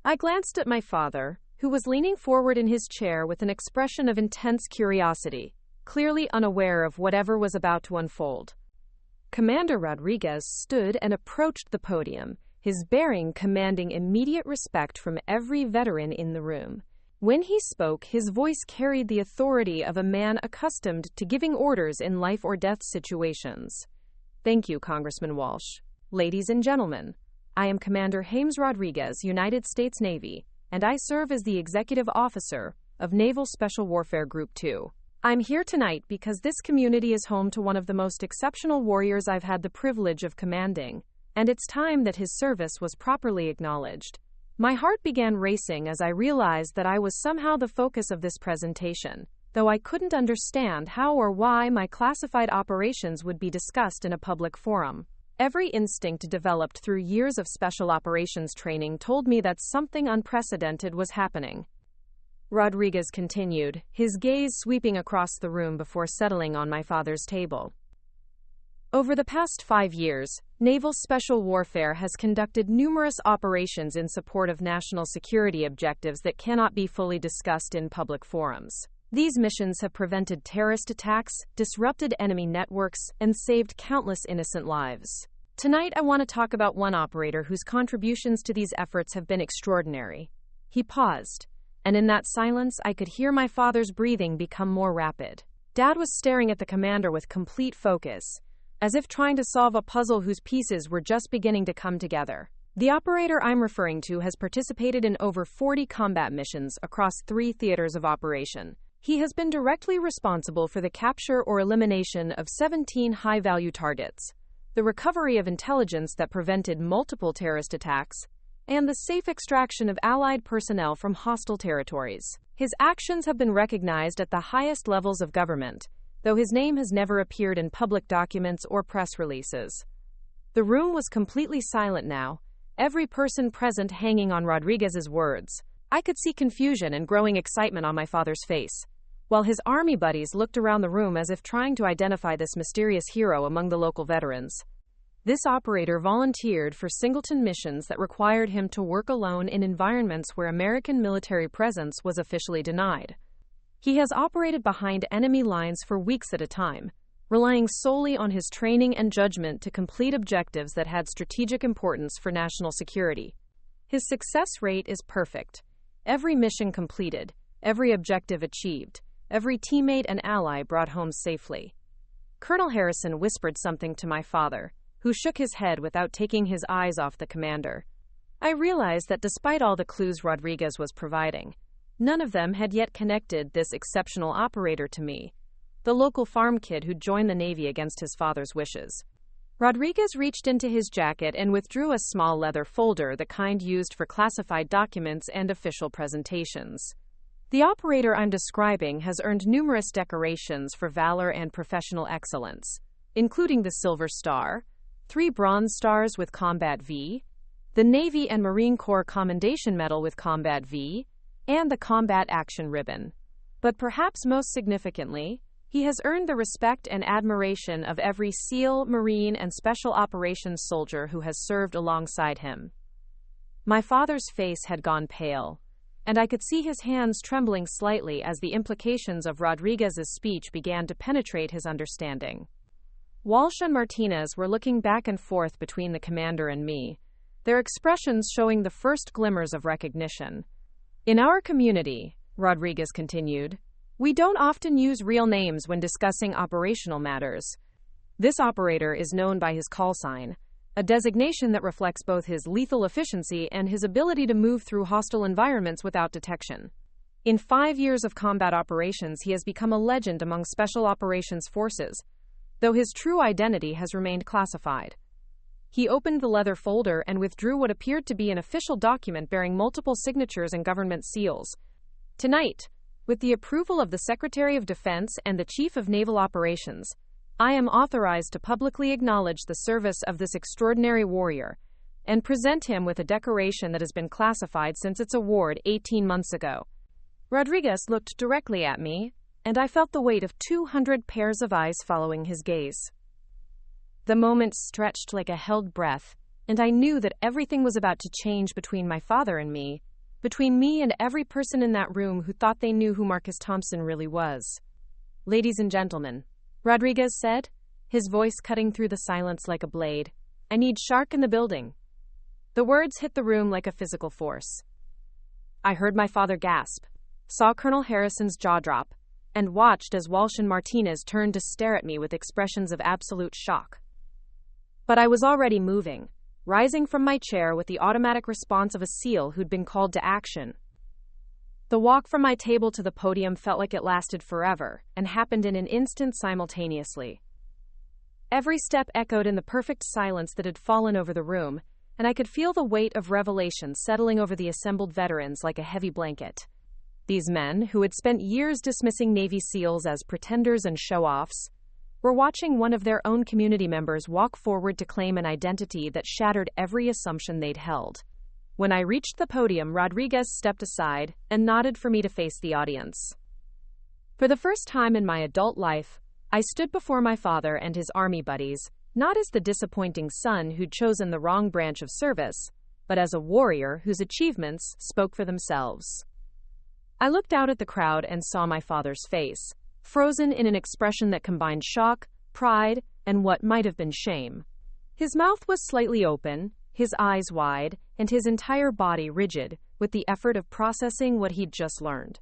I glanced at my father, who was leaning forward in his chair with an expression of intense curiosity, clearly unaware of whatever was about to unfold. Commander Rodriguez stood and approached the podium, his bearing commanding immediate respect from every veteran in the room. When he spoke, his voice carried the authority of a man accustomed to giving orders in life or death situations. Thank you, Congressman Walsh. Ladies and gentlemen, I am Commander James Rodriguez, United States Navy, and I serve as the Executive Officer of Naval Special Warfare Group 2. I'm here tonight because this community is home to one of the most exceptional warriors I've had the privilege of commanding, and it's time that his service was properly acknowledged. My heart began racing as I realized that I was somehow the focus of this presentation, though I couldn't understand how or why my classified operations would be discussed in a public forum. Every instinct developed through years of special operations training told me that something unprecedented was happening. Rodriguez continued, his gaze sweeping across the room before settling on my father's table. Over the past 5 years, Naval Special Warfare has conducted numerous operations in support of national security objectives that cannot be fully discussed in public forums. These missions have prevented terrorist attacks, disrupted enemy networks, and saved countless innocent lives. Tonight, I want to talk about one operator whose contributions to these efforts have been extraordinary. He paused, and in that silence, I could hear my father's breathing become more rapid. Dad was staring at the commander with complete focus, as if trying to solve a puzzle whose pieces were just beginning to come together. The operator I'm referring to has participated in over 40 combat missions across 3 theaters of operation. He has been directly responsible for the capture or elimination of 17 high-value targets, the recovery of intelligence that prevented multiple terrorist attacks, and the safe extraction of Allied personnel from hostile territories. His actions have been recognized at the highest levels of government, though his name has never appeared in public documents or press releases. The room was completely silent now, every person present hanging on Rodriguez's words. I could see confusion and growing excitement on my father's face, while his army buddies looked around the room as if trying to identify this mysterious hero among the local veterans. This operator volunteered for singleton missions that required him to work alone in environments where American military presence was officially denied. He has operated behind enemy lines for weeks at a time, relying solely on his training and judgment to complete objectives that had strategic importance for national security. His success rate is perfect. Every mission completed, every objective achieved, every teammate and ally brought home safely. Colonel Harrison whispered something to my father, who shook his head without taking his eyes off the commander. I realized that despite all the clues Rodriguez was providing, none of them had yet connected this exceptional operator to me, the local farm kid who joined the Navy against his father's wishes. Rodriguez reached into his jacket and withdrew a small leather folder, the kind used for classified documents and official presentations. The operator I'm describing has earned numerous decorations for valor and professional excellence, including the Silver Star, 3 Bronze Stars with Combat V, the Navy and Marine Corps Commendation Medal with Combat V, and the Combat Action Ribbon. But perhaps most significantly, he has earned the respect and admiration of every SEAL, Marine, and Special Operations soldier who has served alongside him. My father's face had gone pale, and I could see his hands trembling slightly as the implications of Rodriguez's speech began to penetrate his understanding. Walsh and Martinez were looking back and forth between the commander and me, their expressions showing the first glimmers of recognition. In our community, Rodriguez continued, we don't often use real names when discussing operational matters. This operator is known by his call sign, a designation that reflects both his lethal efficiency and his ability to move through hostile environments without detection. In 5 years of combat operations, he has become a legend among special operations forces, though his true identity has remained classified. He opened the leather folder and withdrew what appeared to be an official document bearing multiple signatures and government seals. Tonight, with the approval of the Secretary of Defense and the Chief of Naval Operations, I am authorized to publicly acknowledge the service of this extraordinary warrior and present him with a decoration that has been classified since its award 18 months ago." Rodriguez looked directly at me, and I felt the weight of 200 pairs of eyes following his gaze. The moment stretched like a held breath, and I knew that everything was about to change between my father and me, between me and every person in that room who thought they knew who Marcus Thompson really was. "Ladies and gentlemen," Rodriguez said, his voice cutting through the silence like a blade, "I need shark in the building." The words hit the room like a physical force. I heard my father gasp, saw Colonel Harrison's jaw drop, and watched as Walsh and Martinez turned to stare at me with expressions of absolute shock. But I was already moving, rising from my chair with the automatic response of a SEAL who'd been called to action. The walk from my table to the podium felt like it lasted forever, and happened in an instant simultaneously. Every step echoed in the perfect silence that had fallen over the room, and I could feel the weight of revelation settling over the assembled veterans like a heavy blanket. These men, who had spent years dismissing Navy SEALs as pretenders and show-offs, were watching one of their own community members walk forward to claim an identity that shattered every assumption they'd held. When I reached the podium, Rodriguez stepped aside and nodded for me to face the audience. For the first time in my adult life, I stood before my father and his army buddies, not as the disappointing son who'd chosen the wrong branch of service, but as a warrior whose achievements spoke for themselves. I looked out at the crowd and saw my father's face, frozen in an expression that combined shock, pride, and what might have been shame. His mouth was slightly open, his eyes wide, and his entire body rigid, with the effort of processing what he'd just learned.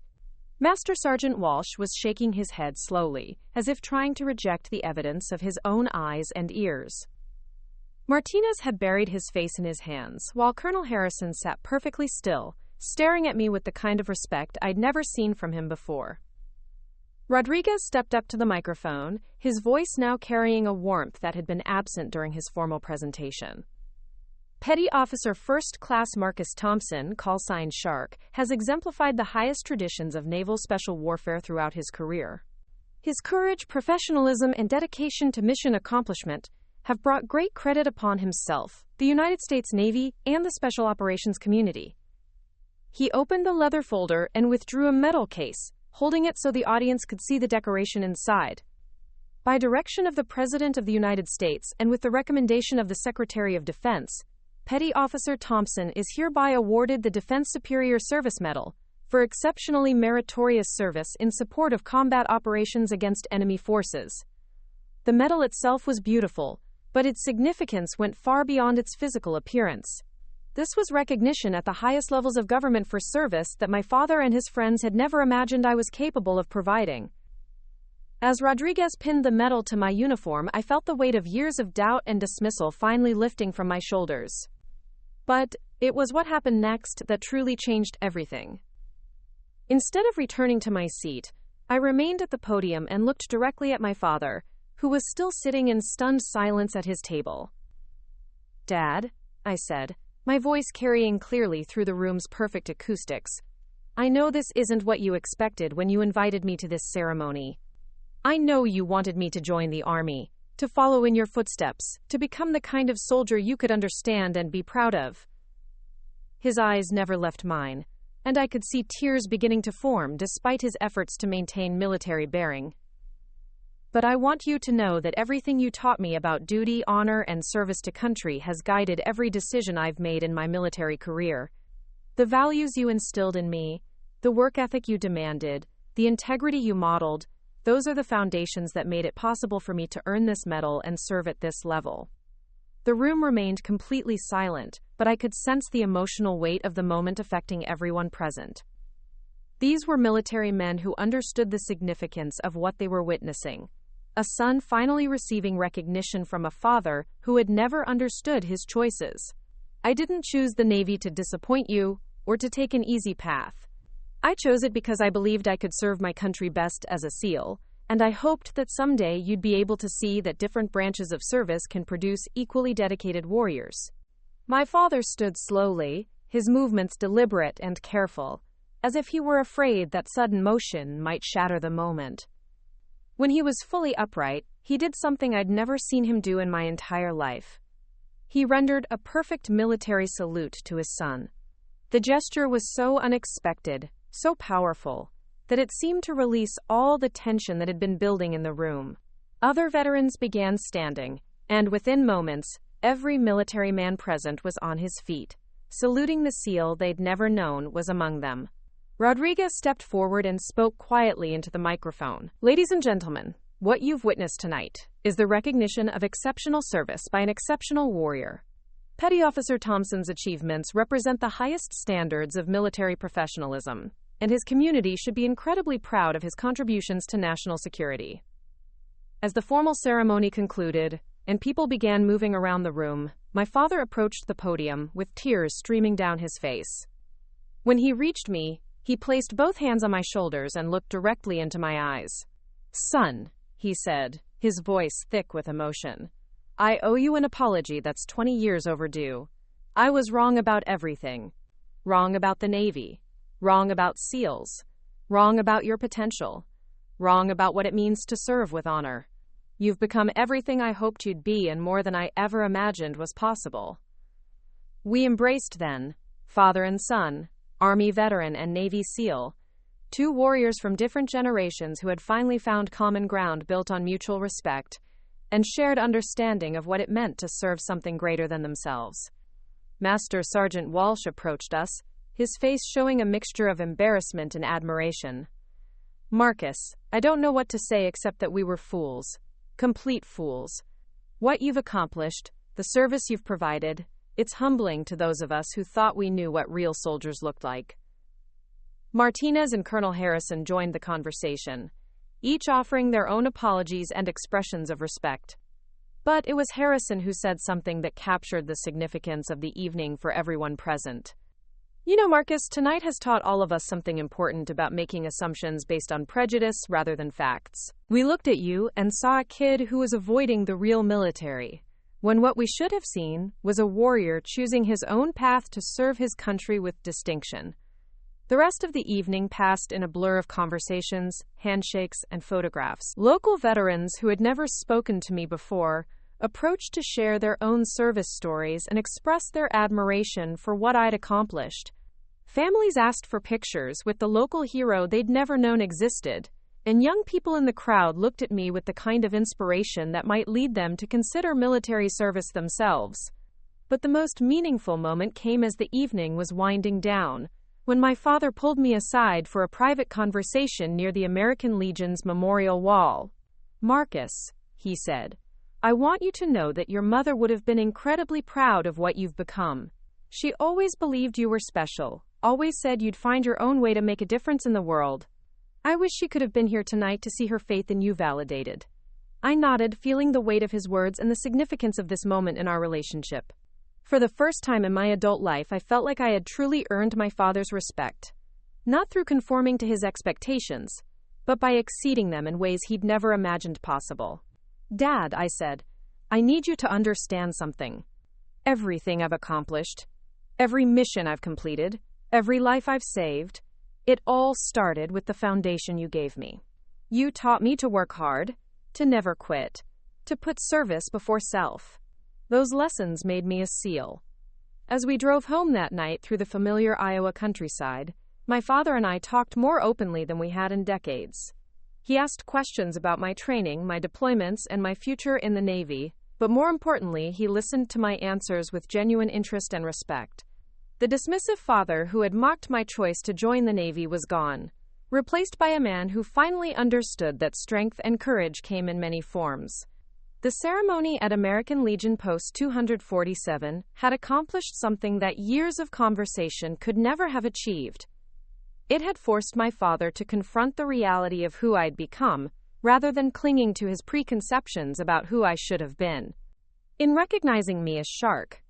Master Sergeant Walsh was shaking his head slowly, as if trying to reject the evidence of his own eyes and ears. Martinez had buried his face in his hands, while Colonel Harrison sat perfectly still, staring at me with the kind of respect I'd never seen from him before. Rodriguez stepped up to the microphone, his voice now carrying a warmth that had been absent during his formal presentation. Petty Officer First Class Marcus Thompson, call-sign Shark, has exemplified the highest traditions of naval special warfare throughout his career. His courage, professionalism, and dedication to mission accomplishment have brought great credit upon himself, the United States Navy, and the special operations community. He opened the leather folder and withdrew a metal case, holding it so the audience could see the decoration inside. By direction of the President of the United States and with the recommendation of the Secretary of Defense, Petty Officer Thompson is hereby awarded the Defense Superior Service Medal for exceptionally meritorious service in support of combat operations against enemy forces. The medal itself was beautiful, but its significance went far beyond its physical appearance. This was recognition at the highest levels of government for service that my father and his friends had never imagined I was capable of providing. As Rodriguez pinned the medal to my uniform, I felt the weight of years of doubt and dismissal finally lifting from my shoulders. But it was what happened next that truly changed everything. Instead of returning to my seat, I remained at the podium and looked directly at my father, who was still sitting in stunned silence at his table. "Dad," I said, my voice carrying clearly through the room's perfect acoustics, "I know this isn't what you expected when you invited me to this ceremony. I know you wanted me to join the army, to follow in your footsteps, to become the kind of soldier you could understand and be proud of." His eyes never left mine, and I could see tears beginning to form despite his efforts to maintain military bearing. "But I want you to know that everything you taught me about duty, honor, and service to country has guided every decision I've made in my military career. The values you instilled in me, the work ethic you demanded, the integrity you modeled, those are the foundations that made it possible for me to earn this medal and serve at this level." The room remained completely silent, but I could sense the emotional weight of the moment affecting everyone present. These were military men who understood the significance of what they were witnessing. A son finally receiving recognition from a father who had never understood his choices. "I didn't choose the Navy to disappoint you, or to take an easy path. I chose it because I believed I could serve my country best as a SEAL, and I hoped that someday you'd be able to see that different branches of service can produce equally dedicated warriors." My father stood slowly, his movements deliberate and careful, as if he were afraid that sudden motion might shatter the moment. When he was fully upright, he did something I'd never seen him do in my entire life. He rendered a perfect military salute to his son. The gesture was so unexpected, so powerful, that it seemed to release all the tension that had been building in the room. Other veterans began standing, and within moments, every military man present was on his feet, saluting the SEAL they'd never known was among them. Rodriguez stepped forward and spoke quietly into the microphone. "Ladies and gentlemen, what you've witnessed tonight is the recognition of exceptional service by an exceptional warrior. Petty Officer Thompson's achievements represent the highest standards of military professionalism, and his community should be incredibly proud of his contributions to national security." As the formal ceremony concluded, and people began moving around the room, my father approached the podium with tears streaming down his face. When he reached me, he placed both hands on my shoulders and looked directly into my eyes. "Son," he said, his voice thick with emotion, "I owe you an apology that's 20 years overdue. I was wrong about everything. Wrong about the Navy. Wrong about SEALs. Wrong about your potential. Wrong about what it means to serve with honor. You've become everything I hoped you'd be and more than I ever imagined was possible." We embraced then, father and son, Army veteran and Navy SEAL, two warriors from different generations who had finally found common ground built on mutual respect and shared understanding of what it meant to serve something greater than themselves. Master Sergeant Walsh approached us, his face showing a mixture of embarrassment and admiration. "Marcus, I don't know what to say except that we were fools. Complete fools. What you've accomplished, the service you've provided, it's humbling to those of us who thought we knew what real soldiers looked like." Martinez and Colonel Harrison joined the conversation, each offering their own apologies and expressions of respect. But it was Harrison who said something that captured the significance of the evening for everyone present. "You know, Marcus, tonight has taught all of us something important about making assumptions based on prejudice rather than facts. We looked at you and saw a kid who was avoiding the real military, when what we should have seen was a warrior choosing his own path to serve his country with distinction." The rest of the evening passed in a blur of conversations, handshakes, and photographs. Local veterans who had never spoken to me before approached to share their own service stories and express their admiration for what I'd accomplished. Families asked for pictures with the local hero they'd never known existed, and young people in the crowd looked at me with the kind of inspiration that might lead them to consider military service themselves. But the most meaningful moment came as the evening was winding down, when my father pulled me aside for a private conversation near the American Legion's memorial wall. "Marcus," he said, "I want you to know that your mother would have been incredibly proud of what you've become. She always believed you were special, always said you'd find your own way to make a difference in the world. I wish she could have been here tonight to see her faith in you validated." I nodded, feeling the weight of his words and the significance of this moment in our relationship. For the first time in my adult life, I felt like I had truly earned my father's respect. Not through conforming to his expectations, but by exceeding them in ways he'd never imagined possible. "Dad," I said, "I need you to understand something. Everything I've accomplished, every mission I've completed, every life I've saved, it all started with the foundation you gave me. You taught me to work hard, to never quit, to put service before self. Those lessons made me a SEAL." As we drove home that night through the familiar Iowa countryside, my father and I talked more openly than we had in decades. He asked questions about my training, my deployments, and my future in the Navy, but more importantly, he listened to my answers with genuine interest and respect. The dismissive father who had mocked my choice to join the Navy was gone, replaced by a man who finally understood that strength and courage came in many forms. The ceremony at American Legion Post 247 had accomplished something that years of conversation could never have achieved. It had forced my father to confront the reality of who I'd become, rather than clinging to his preconceptions about who I should have been. In recognizing me as Shark,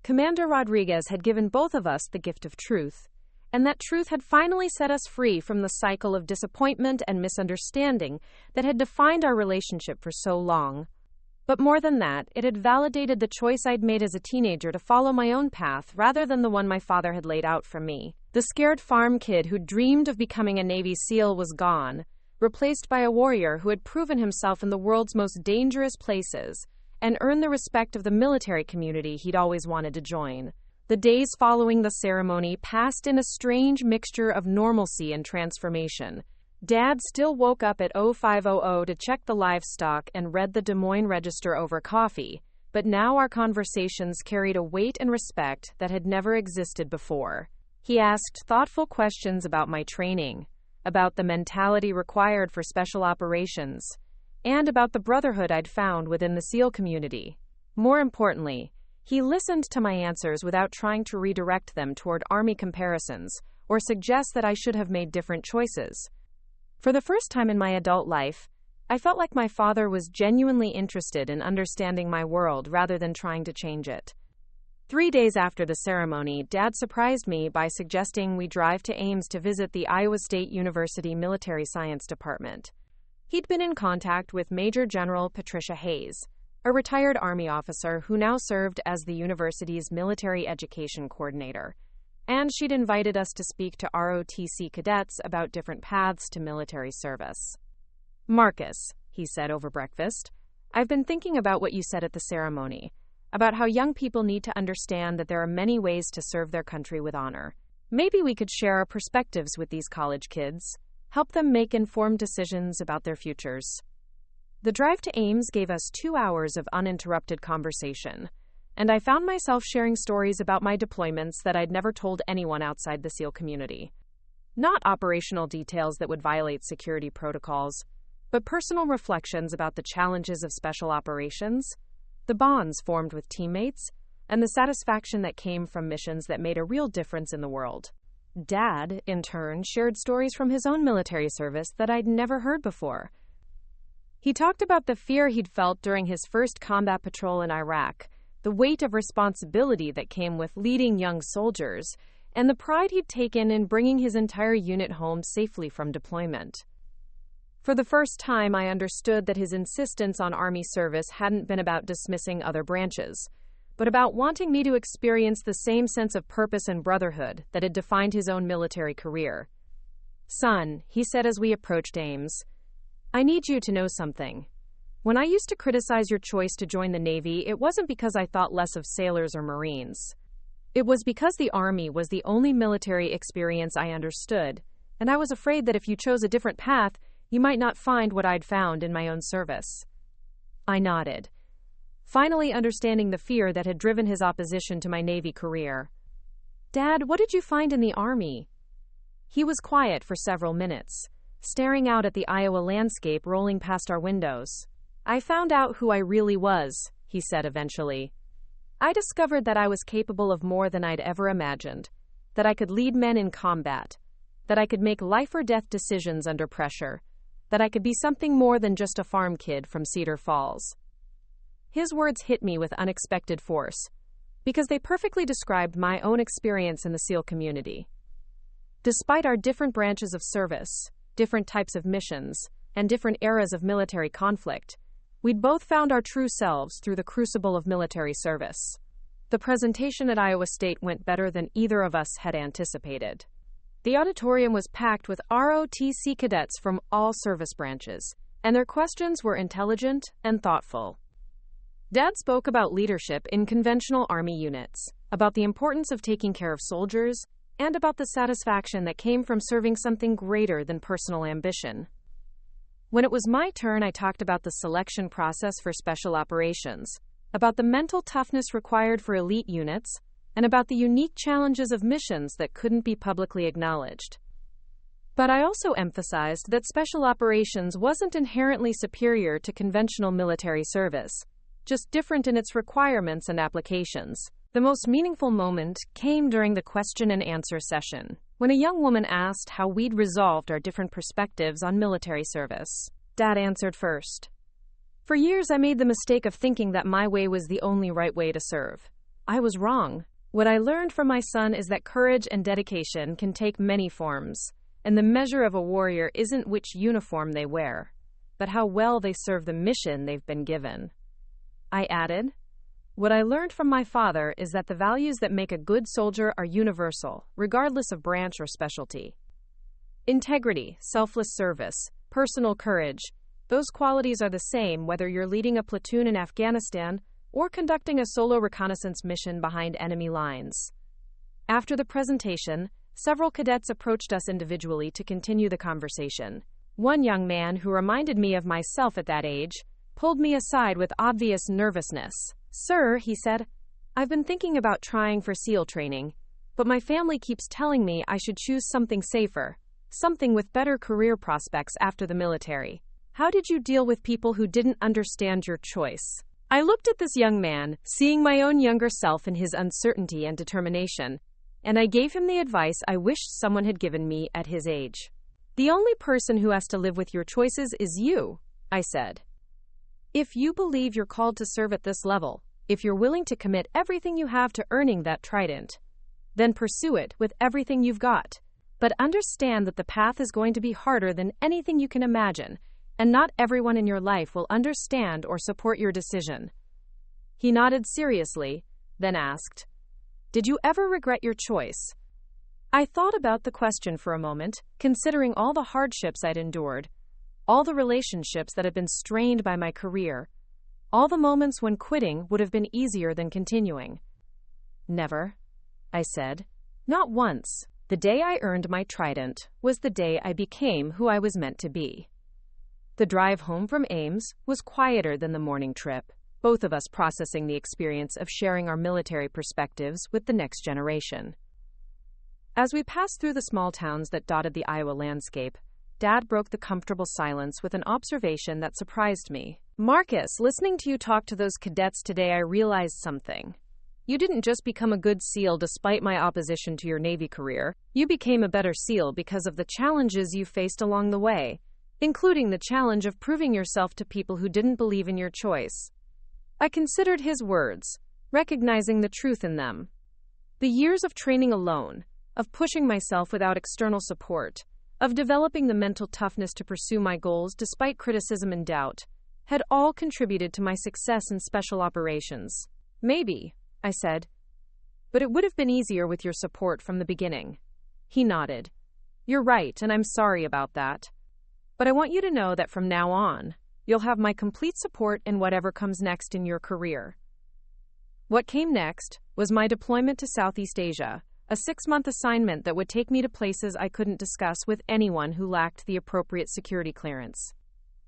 Commander Rodriguez had given both of us the gift of truth, and that truth had finally set us free from the cycle of disappointment and misunderstanding that had defined our relationship for so long. But more than that, it had validated the choice I'd made as a teenager to follow my own path rather than the one my father had laid out for me. The scared farm kid who dreamed of becoming a Navy SEAL was gone, replaced by a warrior who had proven himself in the world's most dangerous places and earned the respect of the military community he'd always wanted to join. The days following the ceremony passed in a strange mixture of normalcy and transformation. Dad still woke up at 0500 to check the livestock and read the Des Moines Register over coffee, but now our conversations carried a weight and respect that had never existed before. He asked thoughtful questions about my training, about the mentality required for special operations, and about the brotherhood I'd found within the SEAL community. More importantly, he listened to my answers without trying to redirect them toward Army comparisons or suggest that I should have made different choices. For the first time in my adult life, I felt like my father was genuinely interested in understanding my world rather than trying to change it. 3 days after the ceremony, Dad surprised me by suggesting we drive to Ames to visit the Iowa State University Military Science Department. He'd been in contact with Major General Patricia Hayes, a retired Army officer who now served as the university's military education coordinator, and she'd invited us to speak to ROTC cadets about different paths to military service. "Marcus," he said over breakfast, "I've been thinking about what you said at the ceremony, about how young people need to understand that there are many ways to serve their country with honor. Maybe we could share our perspectives with these college kids, help them make informed decisions about their futures." The drive to Ames gave us 2 hours of uninterrupted conversation, and I found myself sharing stories about my deployments that I'd never told anyone outside the SEAL community. Not operational details that would violate security protocols, but personal reflections about the challenges of special operations, the bonds formed with teammates, and the satisfaction that came from missions that made a real difference in the world. Dad, in turn, shared stories from his own military service that I'd never heard before. He talked about the fear he'd felt during his first combat patrol in Iraq, the weight of responsibility that came with leading young soldiers, and the pride he'd taken in bringing his entire unit home safely from deployment. For the first time, I understood that his insistence on Army service hadn't been about dismissing other branches, but about wanting me to experience the same sense of purpose and brotherhood that had defined his own military career. "Son," he said as we approached Ames, "I need you to know something. When I used to criticize your choice to join the Navy, it wasn't because I thought less of sailors or Marines. It was because the Army was the only military experience I understood, and I was afraid that if you chose a different path, you might not find what I'd found in my own service." I nodded, finally understanding the fear that had driven his opposition to my Navy career. "Dad, what did you find in the Army?" He was quiet for several minutes, staring out at the Iowa landscape rolling past our windows. "I found out who I really was," he said eventually. "I discovered that I was capable of more than I'd ever imagined, that I could lead men in combat, that I could make life-or-death decisions under pressure, that I could be something more than just a farm kid from Cedar Falls." His words hit me with unexpected force, because they perfectly described my own experience in the SEAL community. Despite our different branches of service, different types of missions, and different eras of military conflict, we'd both found our true selves through the crucible of military service. The presentation at Iowa State went better than either of us had anticipated. The auditorium was packed with ROTC cadets from all service branches, and their questions were intelligent and thoughtful. Dad spoke about leadership in conventional Army units, about the importance of taking care of soldiers, and about the satisfaction that came from serving something greater than personal ambition. When it was my turn, I talked about the selection process for special operations, about the mental toughness required for elite units, and about the unique challenges of missions that couldn't be publicly acknowledged. But I also emphasized that special operations wasn't inherently superior to conventional military service, just different in its requirements and applications. The most meaningful moment came during the question and answer session, when a young woman asked how we'd resolved our different perspectives on military service. Dad answered first. "For years, I made the mistake of thinking that my way was the only right way to serve. I was wrong. What I learned from my son is that courage and dedication can take many forms, and the measure of a warrior isn't which uniform they wear, but how well they serve the mission they've been given." I added, What I learned from my father is that the values that make a good soldier are universal, regardless of branch or specialty. Integrity, selfless service, personal courage, those qualities are the same whether you're leading a platoon in Afghanistan or conducting a solo reconnaissance mission behind enemy lines. After the presentation, several cadets approached us individually to continue the conversation. One young man, who reminded me of myself at that age, pulled me aside with obvious nervousness. "Sir," he said, "I've been thinking about trying for SEAL training, but my family keeps telling me I should choose something safer, something with better career prospects after the military. How did you deal with people who didn't understand your choice?" I looked at this young man, seeing my own younger self in his uncertainty and determination, and I gave him the advice I wished someone had given me at his age. "The only person who has to live with your choices is you," I said. "If you believe you're called to serve at this level, if you're willing to commit everything you have to earning that Trident, then pursue it with everything you've got. But understand that the path is going to be harder than anything you can imagine, and not everyone in your life will understand or support your decision." He nodded seriously, then asked, "Did you ever regret your choice?" I thought about the question for a moment, considering all the hardships I'd endured, all the relationships that had been strained by my career, all the moments when quitting would have been easier than continuing. "Never," I said. "Not once. The day I earned my Trident was the day I became who I was meant to be." The drive home from Ames was quieter than the morning trip, both of us processing the experience of sharing our military perspectives with the next generation. As we passed through the small towns that dotted the Iowa landscape, Dad broke the comfortable silence with an observation that surprised me. "Marcus, listening to you talk to those cadets today, I realized something. You didn't just become a good SEAL despite my opposition to your Navy career. You became a better SEAL because of the challenges you faced along the way, including the challenge of proving yourself to people who didn't believe in your choice." I considered his words, recognizing the truth in them. The years of training alone, of pushing myself without external support, of developing the mental toughness to pursue my goals despite criticism and doubt, had all contributed to my success in special operations. "Maybe," I said, "but it would have been easier with your support from the beginning." He nodded. "You're right, and I'm sorry about that. But I want you to know that from now on, you'll have my complete support in whatever comes next in your career." What came next was my deployment to Southeast Asia, a 6-month assignment that would take me to places I couldn't discuss with anyone who lacked the appropriate security clearance.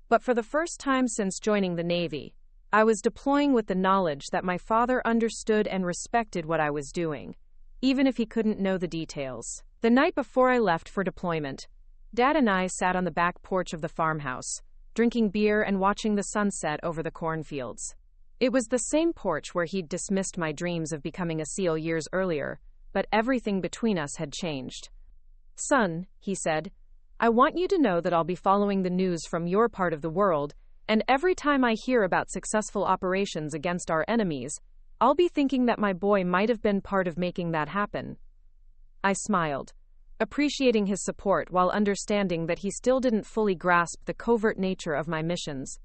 But for the first time since joining the Navy, I was deploying with the knowledge that my father understood and respected what I was doing, even if he couldn't know the details. The night before I left for deployment, Dad and I sat on the back porch of the farmhouse, drinking beer and watching the sunset over the cornfields. It was the same porch where he'd dismissed my dreams of becoming a SEAL years earlier, but everything between us had changed. "Son," he said, "I want you to know that I'll be following the news from your part of the world, and every time I hear about successful operations against our enemies, I'll be thinking that my boy might have been part of making that happen." I smiled, appreciating his support while understanding that he still didn't fully grasp the covert nature of my missions.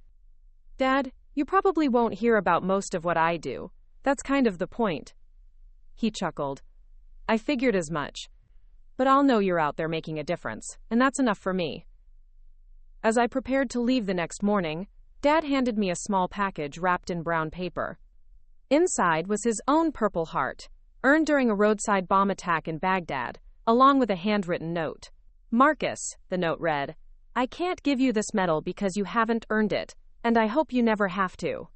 "Dad, you probably won't hear about most of what I do. That's kind of the point." He chuckled. "I figured as much. But I'll know you're out there making a difference, and that's enough for me." As I prepared to leave the next morning, Dad handed me a small package wrapped in brown paper. Inside was his own Purple Heart, earned during a roadside bomb attack in Baghdad, along with a handwritten note. "Marcus," the note read, "I can't give you this medal because you haven't earned it, and I hope you never have to.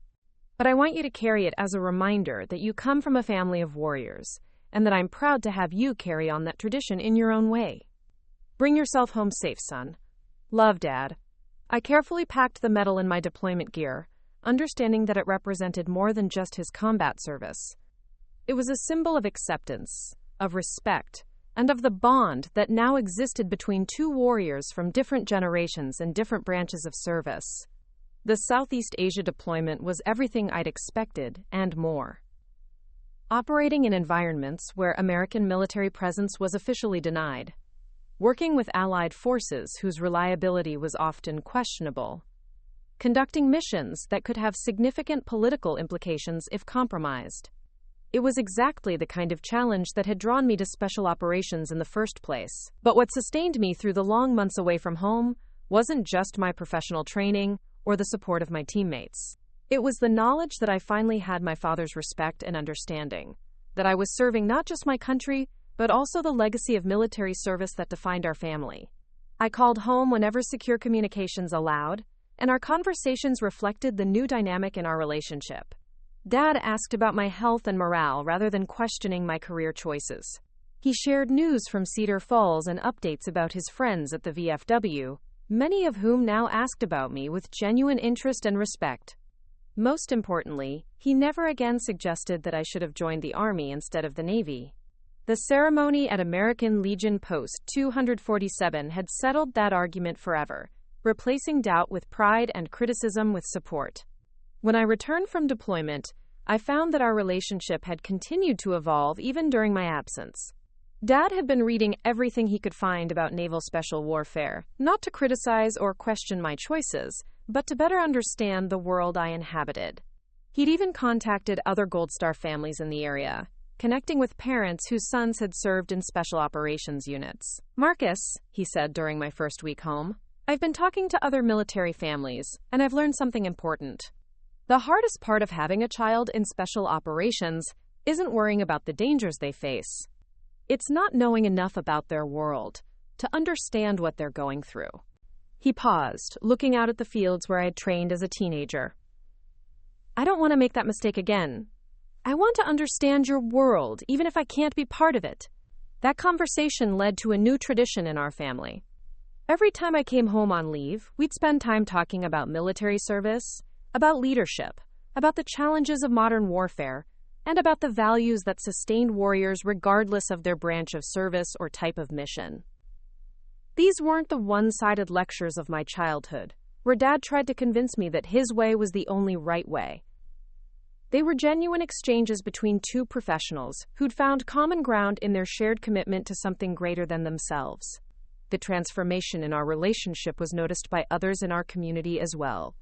But I want you to carry it as a reminder that you come from a family of warriors, and that I'm proud to have you carry on that tradition in your own way. Bring yourself home safe, son. Love, Dad." I carefully packed the medal in my deployment gear, understanding that it represented more than just his combat service. It was a symbol of acceptance, of respect, and of the bond that now existed between two warriors from different generations and different branches of service. The Southeast Asia deployment was everything I'd expected and more. Operating in environments where American military presence was officially denied. Working with Allied forces whose reliability was often questionable. conducting missions that could have significant political implications if compromised. It was exactly the kind of challenge that had drawn me to special operations in the first place. But what sustained me through the long months away from home wasn't just my professional training or the support of my teammates. It was the knowledge that I finally had my father's respect and understanding, that I was serving not just my country, but also the legacy of military service that defined our family. I called home whenever secure communications allowed, and our conversations reflected the new dynamic in our relationship. Dad asked about my health and morale rather than questioning my career choices. He shared news from Cedar Falls and updates about his friends at the VFW, many of whom now asked about me with genuine interest and respect. Most importantly, he never again suggested that I should have joined the Army instead of the Navy. The ceremony at American Legion Post 247 had settled that argument forever, replacing doubt with pride and criticism with support. When I returned from deployment, I found that our relationship had continued to evolve even during my absence. Dad had been reading everything he could find about naval special warfare, not to criticize or question my choices, but to better understand the world I inhabited. He'd even contacted other Gold Star families in the area, connecting with parents whose sons had served in special operations units. "Marcus," he said during my first week home, "I've been talking to other military families, and I've learned something important. The hardest part of having a child in special operations isn't worrying about the dangers they face. It's not knowing enough about their world to understand what they're going through." He paused, looking out at the fields where I had trained as a teenager. "I don't want to make that mistake again. I want to understand your world, even if I can't be part of it." That conversation led to a new tradition in our family. Every time I came home on leave, we'd spend time talking about military service, about leadership, about the challenges of modern warfare, and about the values that sustained warriors regardless of their branch of service or type of mission. These weren't the one-sided lectures of my childhood, where Dad tried to convince me that his way was the only right way. They were genuine exchanges between two professionals who'd found common ground in their shared commitment to something greater than themselves. The transformation in our relationship was noticed by others in our community as well.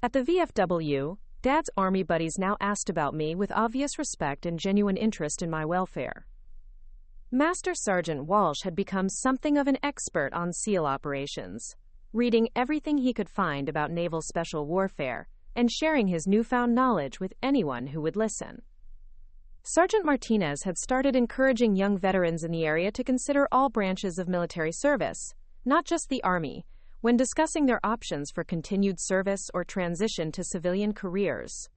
At the VFW, Dad's Army buddies now asked about me with obvious respect and genuine interest in my welfare. Master Sergeant Walsh had become something of an expert on SEAL operations, reading everything he could find about naval special warfare and sharing his newfound knowledge with anyone who would listen. Sergeant Martinez had started encouraging young veterans in the area to consider all branches of military service, not just the Army, when discussing their options for continued service or transition to civilian careers.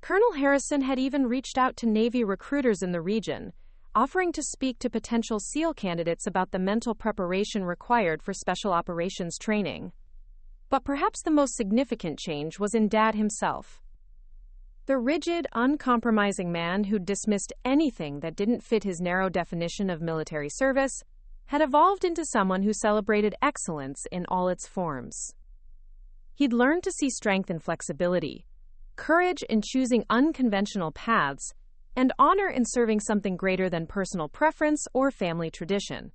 Colonel Harrison had even reached out to Navy recruiters in the region, offering to speak to potential SEAL candidates about the mental preparation required for special operations training. But perhaps the most significant change was in Dad himself. The rigid, uncompromising man who dismissed anything that didn't fit his narrow definition of military service had evolved into someone who celebrated excellence in all its forms. He'd learned to see strength in flexibility, courage in choosing unconventional paths, and honor in serving something greater than personal preference or family tradition.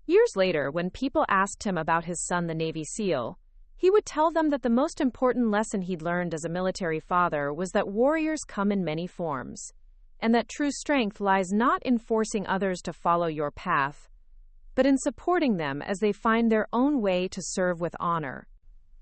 Years later, when people asked him about his son, the Navy SEAL, he would tell them that the most important lesson he'd learned as a military father was that warriors come in many forms, and that true strength lies not in forcing others to follow your path, but in supporting them as they find their own way to serve with honor.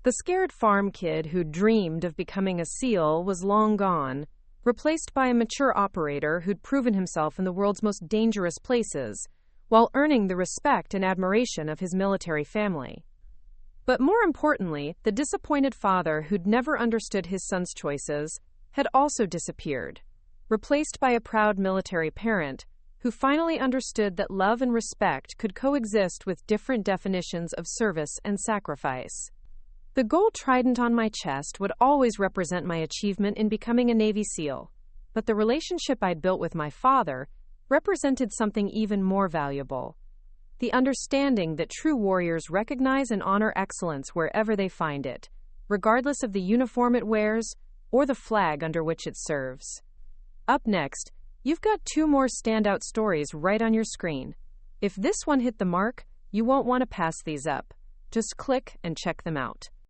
The scared farm kid who dreamed of becoming a SEAL was long gone, replaced by a mature operator who'd proven himself in the world's most dangerous places, while earning the respect and admiration of his military family. But more importantly, the disappointed father who'd never understood his son's choices had also disappeared, replaced by a proud military parent who finally understood that love and respect could coexist with different definitions of service and sacrifice. The gold trident on my chest would always represent my achievement in becoming a Navy SEAL, but the relationship I'd built with my father represented something even more valuable: the understanding that true warriors recognize and honor excellence wherever they find it, regardless of the uniform it wears or the flag under which it serves. Up next, you've got two more standout stories right on your screen. If this one hit the mark, you won't want to pass these up. Just click and check them out.